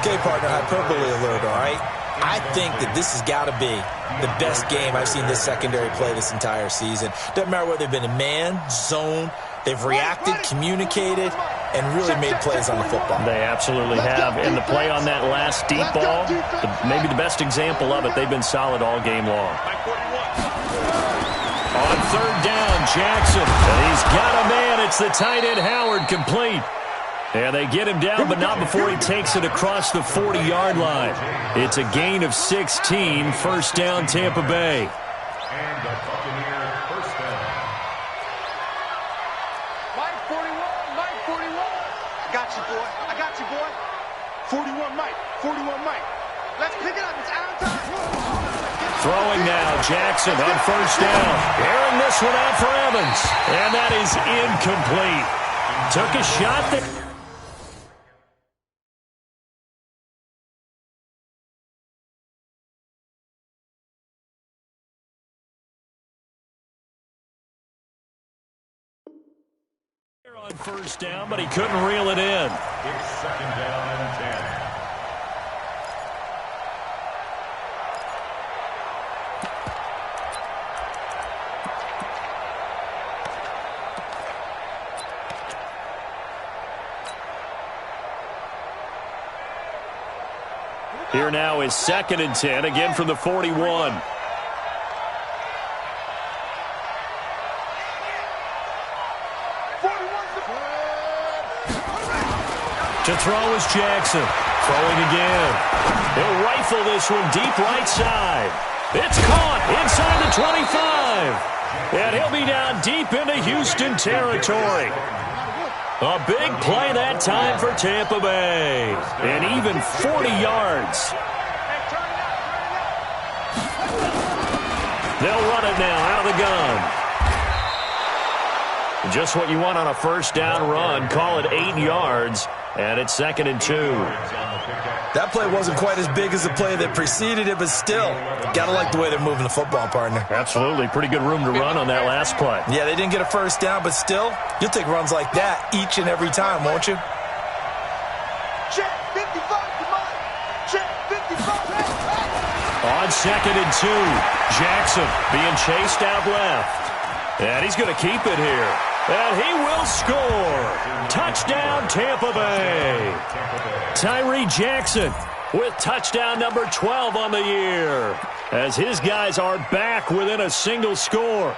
Okay, partner, hyperbole alert, all right? I think that this has got to be the best game I've seen this secondary play this entire season. Doesn't matter whether they've been in man, zone, they've reacted, communicated, and really made plays on the football. They absolutely have. And the play on that last deep ball, maybe the best example of it, they've been solid all game long. On 3rd down, Jackson. And he's got a man. It's the tight end, Howard, complete. And they get him down, but not before he takes it across the 40-yard line. It's a gain of 16, 1st down, Tampa Bay. And the Buccaneer 1st down. Mike 41. I got you, boy. 41 Mike. Let's pick it up. It's out of time. Throwing now, Jackson on 1st down. Airing this one out for Evans. And that is incomplete. Took a shot that... on 1st down, but he couldn't reel it in. It's 2nd down and 10. Here now is 2nd and 10, again from the 41. To throw is Jackson. Throwing again. He'll rifle this one deep right side. It's caught inside the 25. And he'll be down deep into Houston territory. A big play that time for Tampa Bay. And even 40 yards. They'll run it now out of the gun. Just what you want on a 1st down run. Call it 8 yards. And it's 2nd and 2. That play wasn't quite as big as the play that preceded it, but still, got to like the way they're moving the football, partner. Absolutely. Pretty good room to run on that last play. Yeah, they didn't get a 1st down, but still, you'll take runs like that each and every time, won't you? Check 55, come on. Check 55. On 2nd and 2, Jackson being chased out left. And he's going to keep it here. And he will score. Touchdown, Tampa Bay. Tyree Jackson with touchdown number 12 on the year, as his guys are back within a single score.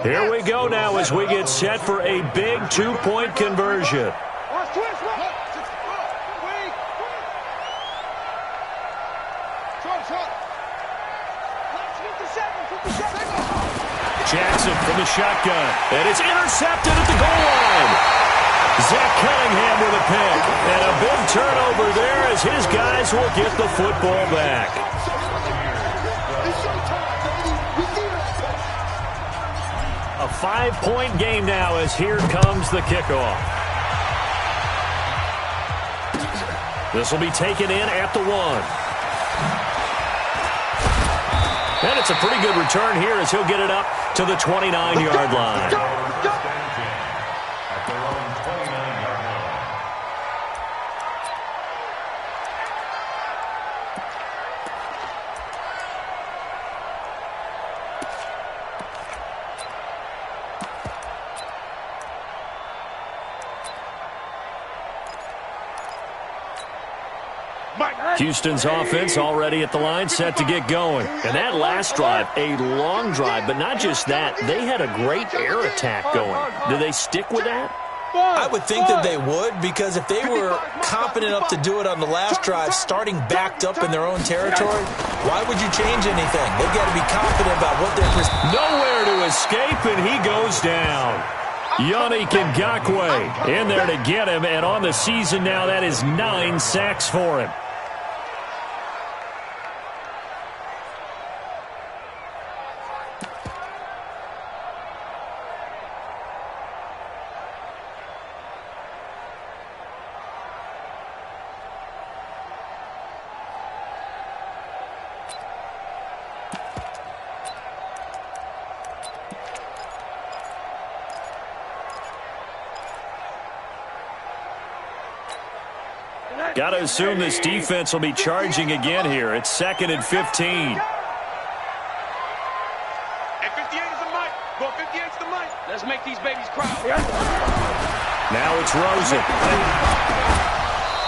Here we go now as we get set for a big 2-point conversion. Takes it from the shotgun. And it's intercepted at the goal line. Zach Cunningham with a pick. And a big turnover there as his guys will get the football back. A 5-point game now as here comes the kickoff. This will be taken in at the 1. And it's a pretty good return here as he'll get it up to the 29-yard line. Houston's offense already at the line, set to get going. And that last drive, a long drive, but not just that. They had a great air attack going. Do they stick with that? I would think that they would, because if they were confident enough to do it on the last drive, starting backed up in their own territory, why would you change anything? They've got to be confident about what they're... Nowhere to escape, and he goes down. Yannick Ngakoue in there to get him, and on the season now, that is 9 sacks for him. Got to assume this defense will be charging again here. It's 2nd and 15. And 58 is the mic. Go 58 is the mic. Let's make these babies cry. Now it's Rosen.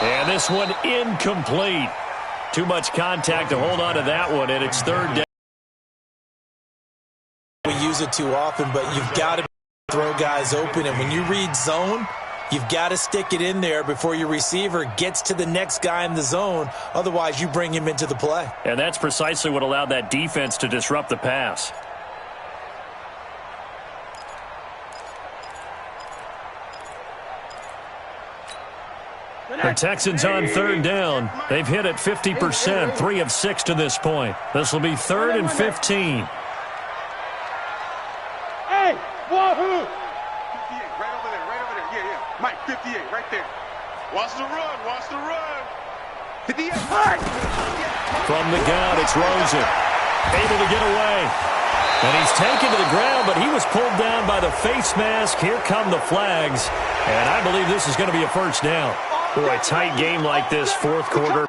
And this one incomplete. Too much contact to hold on to that one, and it's 3rd down. We use it too often, but you've got to throw guys open, and when you read zone, you've got to stick it in there before your receiver gets to the next guy in the zone. Otherwise, you bring him into the play. And that's precisely what allowed that defense to disrupt the pass. The Texans on 3rd down. They've hit it 50%, 3 of 6 to this point. This will be 3rd and 15. Hey, wahoo! 58, right over there, right over there. Yeah, yeah. Mike, 58, right there. Watch the run, watch the run. 58. From the gun, it's Rosen. Able to get away. And he's taken to the ground, but he was pulled down by the face mask. Here come the flags. And I believe this is going to be a 1st down. Boy, a tight game like this, 4th quarter.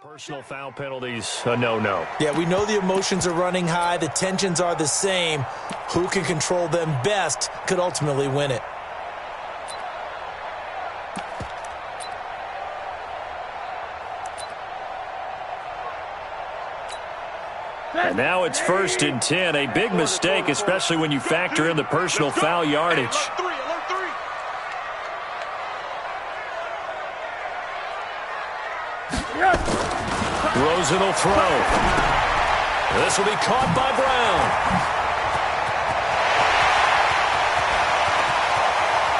Personal foul penalties, a no-no. Yeah, we know the emotions are running high. The tensions are the same. Who can control them best could ultimately win it. And now it's 1st and 10. A big mistake, especially when you factor in the personal foul yardage. Rosen will throw. This will be caught by Brown.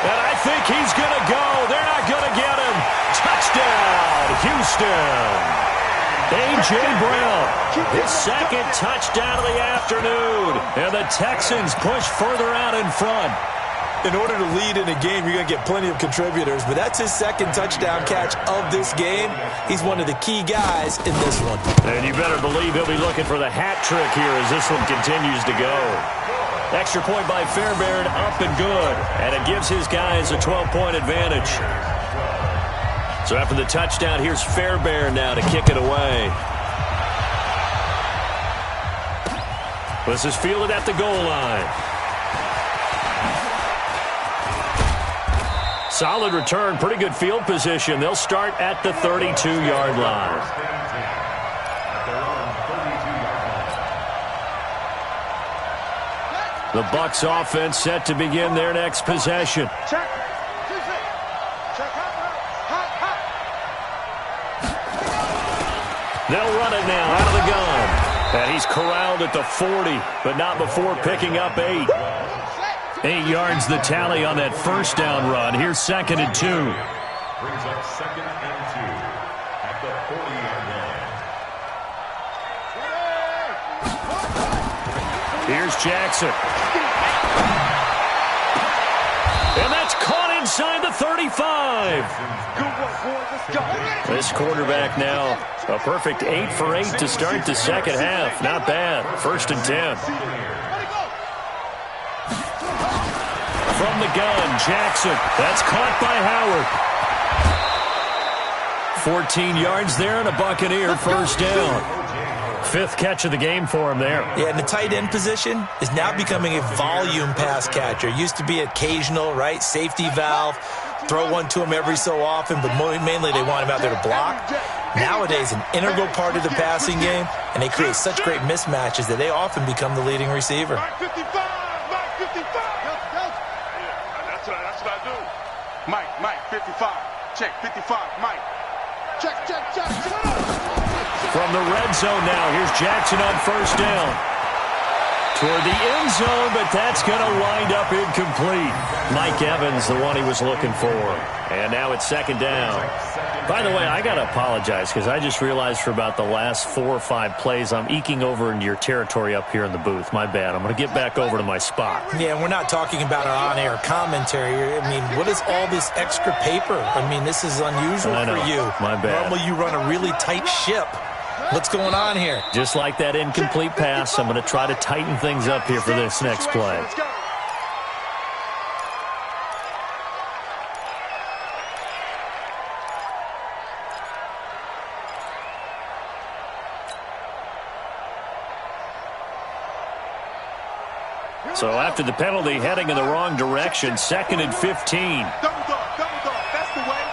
And I think he's going to go. They're not going to get him. Touchdown, Houston. A.J. Brown, his 2nd touchdown of the afternoon. And the Texans push further out in front. In order to lead in a game, you're going to get plenty of contributors, but that's his 2nd touchdown catch of this game. He's one of the key guys in this one. And you better believe he'll be looking for the hat trick here as this one continues to go. Extra point by Fairbairn, up and good. And it gives his guys a 12-point advantage. So after the touchdown, here's Fairbairn now to kick it away. This is fielded at the goal line. Solid return, pretty good field position. They'll start at the 32-yard line. The Bucs offense set to begin their next possession. They'll run it now out of the gun. And he's corralled at the 40, but not before picking up 8. 8 yards the tally on that first down run. Here's 2nd and 2. Brings up 2nd and 2 at the 40-yard line. Here's Jackson. And that's caught inside the 35. Good work, boys. Let's go. This quarterback now, a perfect 8 for 8 to start the second half. Not bad. 1st and 10. From the gun, Jackson. That's caught by Howard. 14 yards there and a Buccaneer first down. 5th catch of the game for him there. Yeah, and the tight end position is now becoming a volume pass catcher. Used to be occasional, right? Safety valve. Throw one to him every so often, but mainly they want him out there to block. Nowadays, an integral part of the passing game, and they create such great mismatches that they often become the leading receiver. Mike 55. Mike 55. That's what I do. Mike 55. Check 55. Mike. Check. From the red zone now, here's Jackson on first down. Toward the end zone, but that's going to wind up incomplete. Mike Evans, the one he was looking for. And now it's 2nd down. By the way, I got to apologize because I just realized for about the last 4 or 5 plays, I'm eking over into your territory up here in the booth. My bad. I'm going to get back over to my spot. Yeah, we're not talking about our on-air commentary. I mean, what is all this extra paper? I mean, this is unusual for you. My bad. Normally you run a really tight ship. What's going on here? Just like that incomplete pass, I'm going to try to tighten things up here for this next play. So after the penalty, heading in the wrong direction, 2nd and 15. Double dog. That's the way.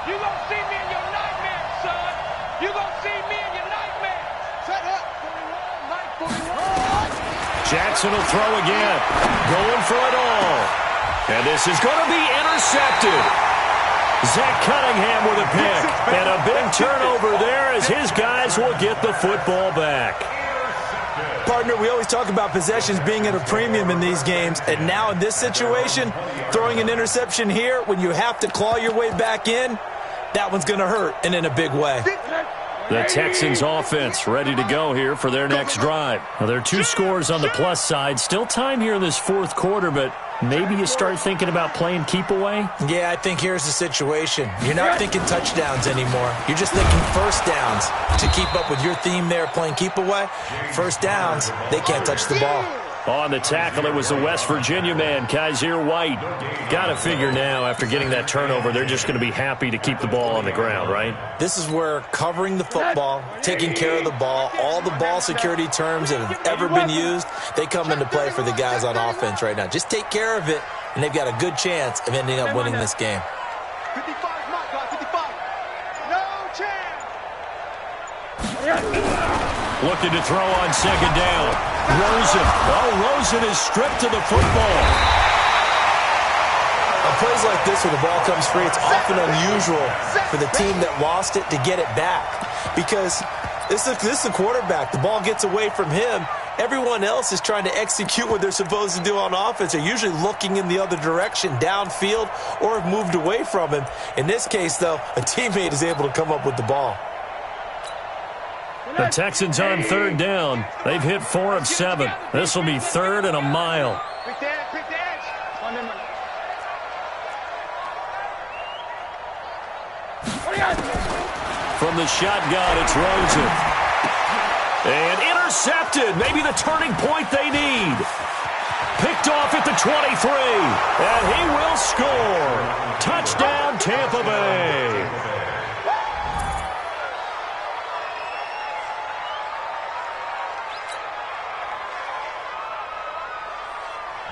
You gonna see me in your nightmares, son. You gonna see me in your nightmares. Set up. 41. Jackson will throw again. Going for it all. And this is going to be intercepted. Zach Cunningham with a pick. And a big turnover there as his guys will get the football back. Partner, we always talk about possessions being at a premium in these games, and now in this situation, throwing an interception here when you have to claw your way back in, that one's going to hurt, and in a big way. The Texans offense ready to go here for their next drive. Now, there are 2 scores on the plus side. Still time here in this 4th quarter, but maybe you start thinking about playing keep away? Yeah, I think here's the situation. You're not thinking touchdowns anymore. You're just thinking first downs. To keep up with your theme there, playing keep away, first downs, they can't touch the ball. On the tackle, it was the West Virginia man, Kaiser White. Got to figure now, after getting that turnover, they're just going to be happy to keep the ball on the ground, right? This is where covering the football, taking care of the ball, all the ball security terms that have ever been used, they come into play for the guys on offense right now. Just take care of it, and they've got a good chance of ending up winning this game. 55, Mike, 55. No chance. Looking to throw on 2nd down. Rosen. Oh, Rosen is stripped to the football. On plays like this where the ball comes free, it's often unusual for the team that lost it to get it back. Because this is the quarterback. The ball gets away from him. Everyone else is trying to execute what they're supposed to do on offense. They're usually looking in the other direction, downfield, or have moved away from him. In this case, though, a teammate is able to come up with the ball. The Texans on 3rd down. They've hit 4 of 7. This will be 3rd and a mile. Pick the edge. From the shotgun, it's Rosen. And intercepted. Maybe the turning point they need. Picked off at the 23. And he will score. Touchdown, Tampa Bay.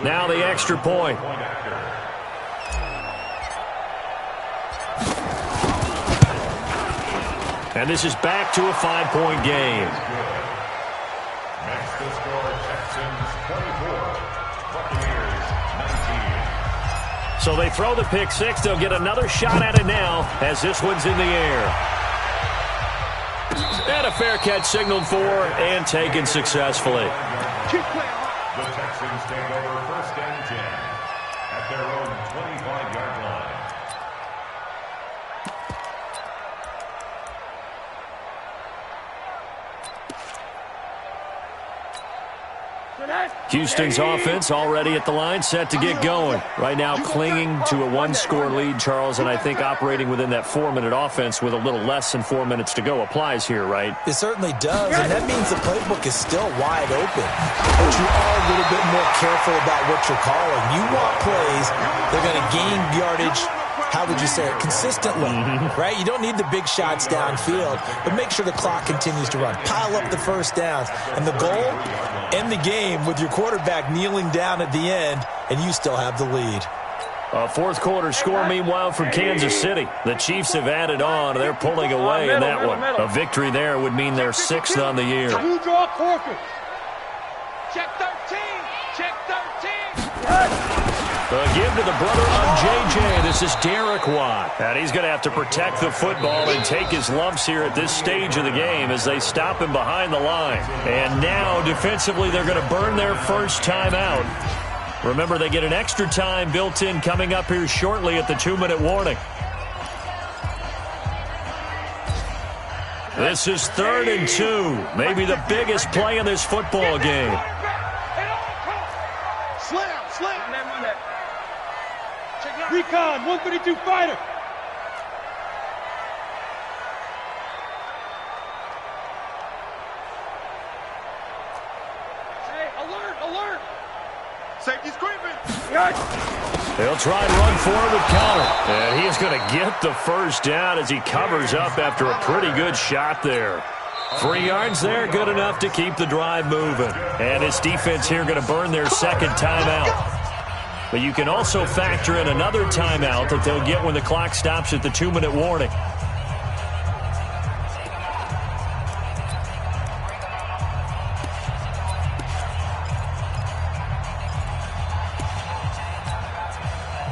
Now the extra point. And this is back to a 5-point game. Next to score, Texans 24, Buccaneers 19. So they throw the pick six. They'll get another shot at it now as this one's in the air. And a fair catch signaled for and taken successfully. The Texans take over 1st and 10 at their own 25-yard line. Houston's offense already at the line, set to get going. Right now clinging to a one-score lead, Charles, and I think operating within that 4-minute offense with a little less than 4 minutes to go applies here, right? It certainly does, and that means the playbook is still wide open. But you are a little bit more careful about what you're calling. You want plays, they're going to gain yardage, how would you say it, consistently, right? You don't need the big shots downfield, but make sure the clock continues to run. Pile up the first downs. And the goal, end the game with your quarterback kneeling down at the end, and you still have the lead. A fourth quarter score, meanwhile, from Kansas City. The Chiefs have added on. They're pulling away in that one. A victory there would mean they're 6th on the year. You draw quarter. Check 13. Check 13. A give to the brother of J.J. This is Derek Watt. And he's going to have to protect the football and take his lumps here at this stage of the game as they stop him behind the line. And now, defensively, they're going to burn their first timeout. Remember, they get an extra time built in coming up here shortly at the 2-minute warning. This is 3rd and 2. Maybe the biggest play in this football game. Slam. Recon, 132 fighter. Hey, alert. Safety's creeping. They'll try and run forward with Canale. And he's going to get the first down as he covers up after a pretty good shot there. 3 yards there, good enough to keep the drive moving. And this defense here going to burn their second timeout. But you can also factor in another timeout that they'll get when the clock stops at the 2-minute warning.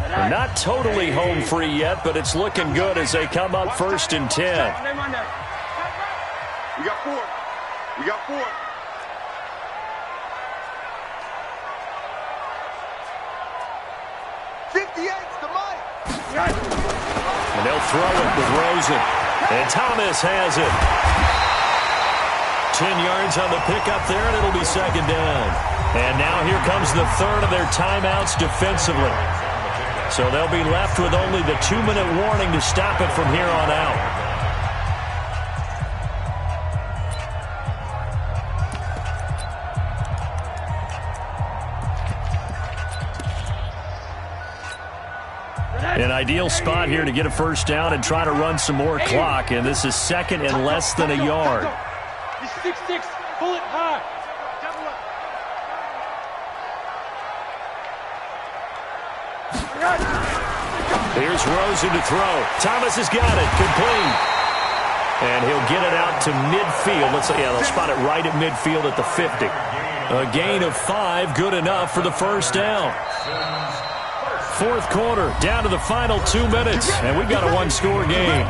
They're not totally home free yet, but it's looking good as they come up 1st and 10. We got four. And they'll throw it with Rosen. And Thomas has it. 10 yards on the pickup there, and it'll be 2nd down. And now here comes the 3rd of their timeouts defensively. So they'll be left with only the 2-minute warning to stop it from here on out. An ideal spot here to get a first down and try to run some more clock, and this is 2nd and less than a yard. It's 6-6, pull it high. Here's Rosen to throw. Thomas has got it, complete. And he'll get it out to midfield. They'll spot it right at midfield at the 50. A gain of 5, good enough for the first down. 4th quarter, down to the final 2 minutes, and we've got a one-score game.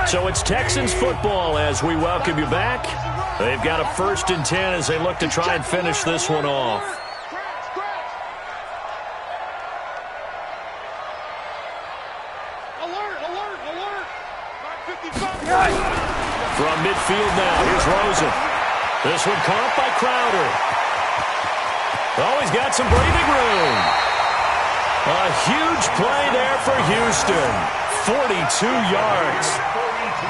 So it's Texans football as we welcome you back. They've got a 1st and 10 as they look to try and finish this one off. From midfield now, here's Rosen. This one caught by Crowder. Oh, he's got some breathing room. A huge play there for Houston. 42 yards.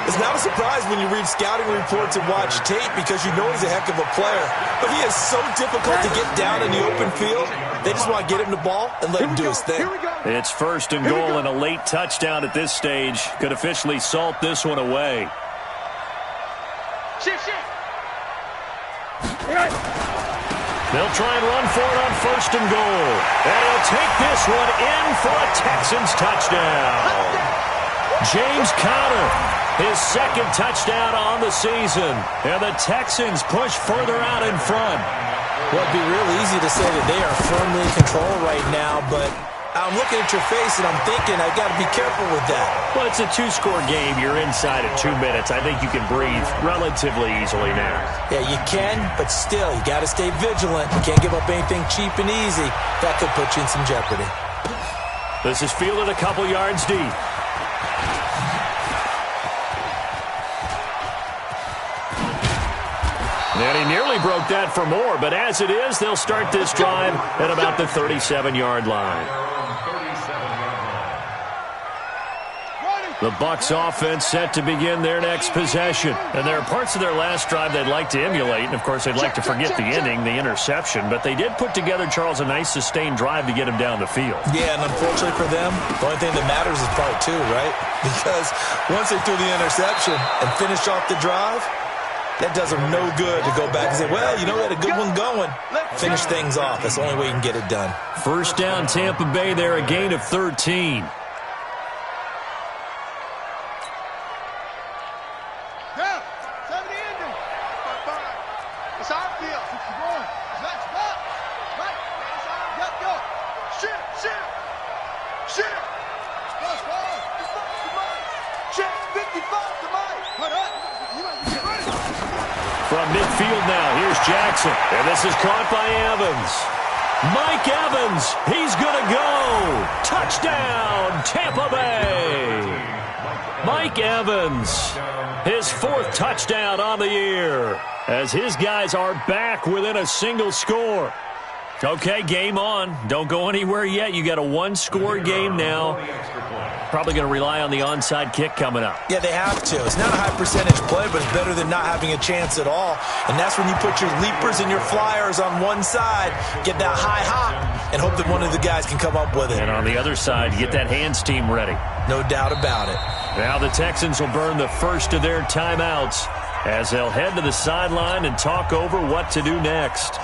It's not a surprise when you read scouting reports and watch tape because you know he's a heck of a player. But he is so difficult to get down in the open field. They just want to get him the ball and let him do his thing. It's 1st and goal and a late touchdown at this stage could officially salt this one away. They'll try and run for it on 1st and goal. And he'll take this one in for a Texans touchdown. James Conner, his 2nd touchdown on the season. And the Texans push further out in front. Well, it'd be real easy to say that they are firmly in control right now, but I'm looking at your face and I'm thinking I got to be careful with that. Well, it's a 2-score game. You're inside at 2 minutes. I think you can breathe relatively easily now. Yeah, you can, but still, you got to stay vigilant. You can't give up anything cheap and easy. That could put you in some jeopardy. This is fielded a couple yards deep. And he nearly broke that for more, but as it is, they'll start this drive at about the 37-yard line. The Bucs offense set to begin their next possession. And there are parts of their last drive they'd like to emulate, and of course they'd like to forget the ending, the interception, but they did put together, Charles, a nice sustained drive to get him down the field. Yeah, and unfortunately for them, the only thing that matters is part 2, right? Because once they threw the interception and finished off the drive, that does them no good to go back and say, well, you know, we had a good one going. Finish things off. That's the only way you can get it done. 1st down, Tampa Bay there, a gain of 13. From midfield now, here's Jackson. And this is caught by Evans. Mike Evans, he's going to go. Touchdown, Tampa Bay. Mike Evans, his 4th touchdown on the year, as his guys are back within a single score. Okay, game on. Don't go anywhere yet. You got a 1-score game now. Probably going to rely on the onside kick coming up. Yeah, they have to. It's not a high percentage play, but it's better than not having a chance at all. And that's when you put your leapers and your flyers on one side, get that high hop, and hope that one of the guys can come up with it. And on the other side, get that hands team ready. No doubt about it. Now the Texans will burn the first of their timeouts as they'll head to the sideline and talk over what to do next.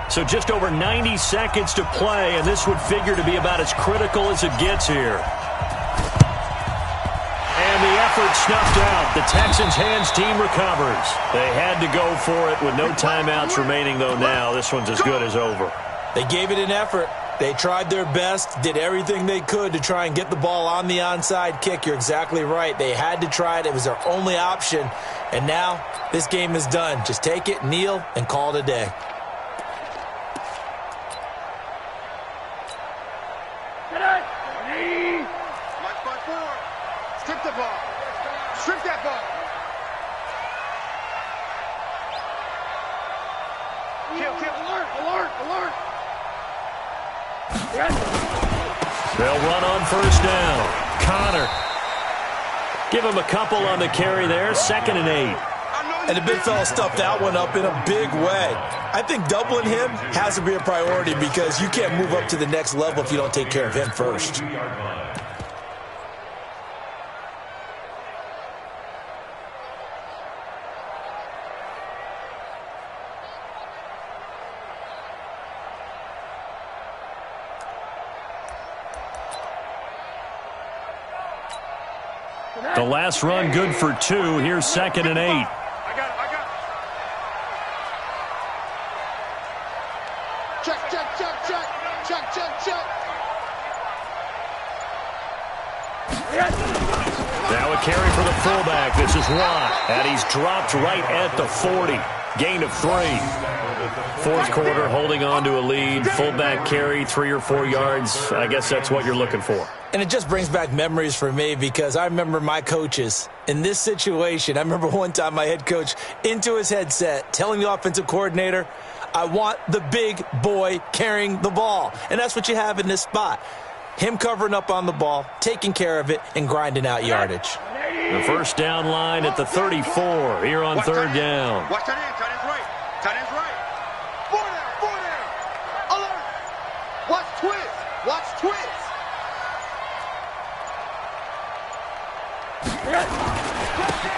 So just over 90 seconds to play, and this would figure to be about as critical as it gets here. And the effort snuffed out. The Texans' hands team recovers. They had to go for it with no timeouts remaining, though now this one's as good as over. They gave it an effort. They tried their best, did everything they could to try and get the ball on the onside kick. You're exactly right. They had to try it. It was their only option. And now this game is done. Just take it, kneel, and call it a day. Strip the ball. Strip that ball. Kill. Alert. They'll run on 1st down. Conner. Give him a couple on the carry there. 2nd and 8. And the big fella stuffed that one up in a big way. I think doubling him has to be a priority because you can't move up to the next level if you don't take care of him first. The last run good for 2. Here's 2nd and 8. I got it. Check. Now a carry for the fullback. This is Watt, and he's dropped right at the 40. Gain of 3. 4th quarter, holding on to a lead. Fullback carry, 3 or 4 yards. I guess that's what you're looking for. And it just brings back memories for me because I remember my coaches in this situation. I remember one time my head coach into his headset telling the offensive coordinator, I want the big boy carrying the ball. And that's what you have in this spot. Him covering up on the ball, taking care of it, and grinding out yardage. The 1st down line at the 34 here on 3rd down. Watch that end. Tight end's right. Four there. Alert. Watch twist.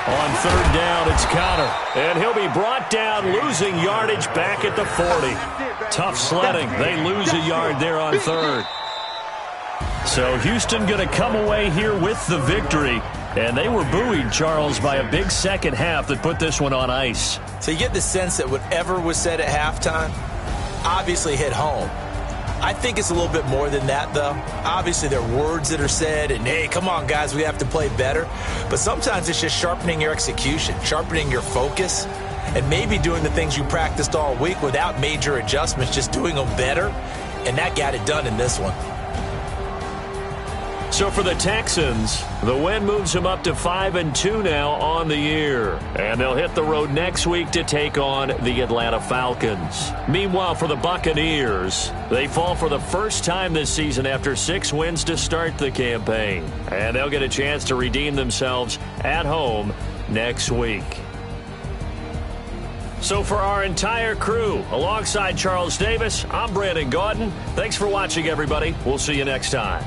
On third down, it's Connor. And he'll be brought down, losing yardage back at the 40. Tough sledding. They lose a yard there on third. So Houston going to come away here with the victory. And they were buoyed, Charles, by a big second half that put this one on ice. So you get the sense that whatever was said at halftime obviously hit home. I think it's a little bit more than that, though. Obviously, there are words that are said, and, hey, come on, guys, we have to play better. But sometimes it's just sharpening your execution, sharpening your focus, and maybe doing the things you practiced all week without major adjustments, just doing them better. And that got it done in this one. So for the Texans, the win moves them up to 5-2 now on the year. And they'll hit the road next week to take on the Atlanta Falcons. Meanwhile, for the Buccaneers, they fall for the first time this season after 6 wins to start the campaign. And they'll get a chance to redeem themselves at home next week. So for our entire crew, alongside Charles Davis, I'm Brandon Gaudin. Thanks for watching, everybody. We'll see you next time.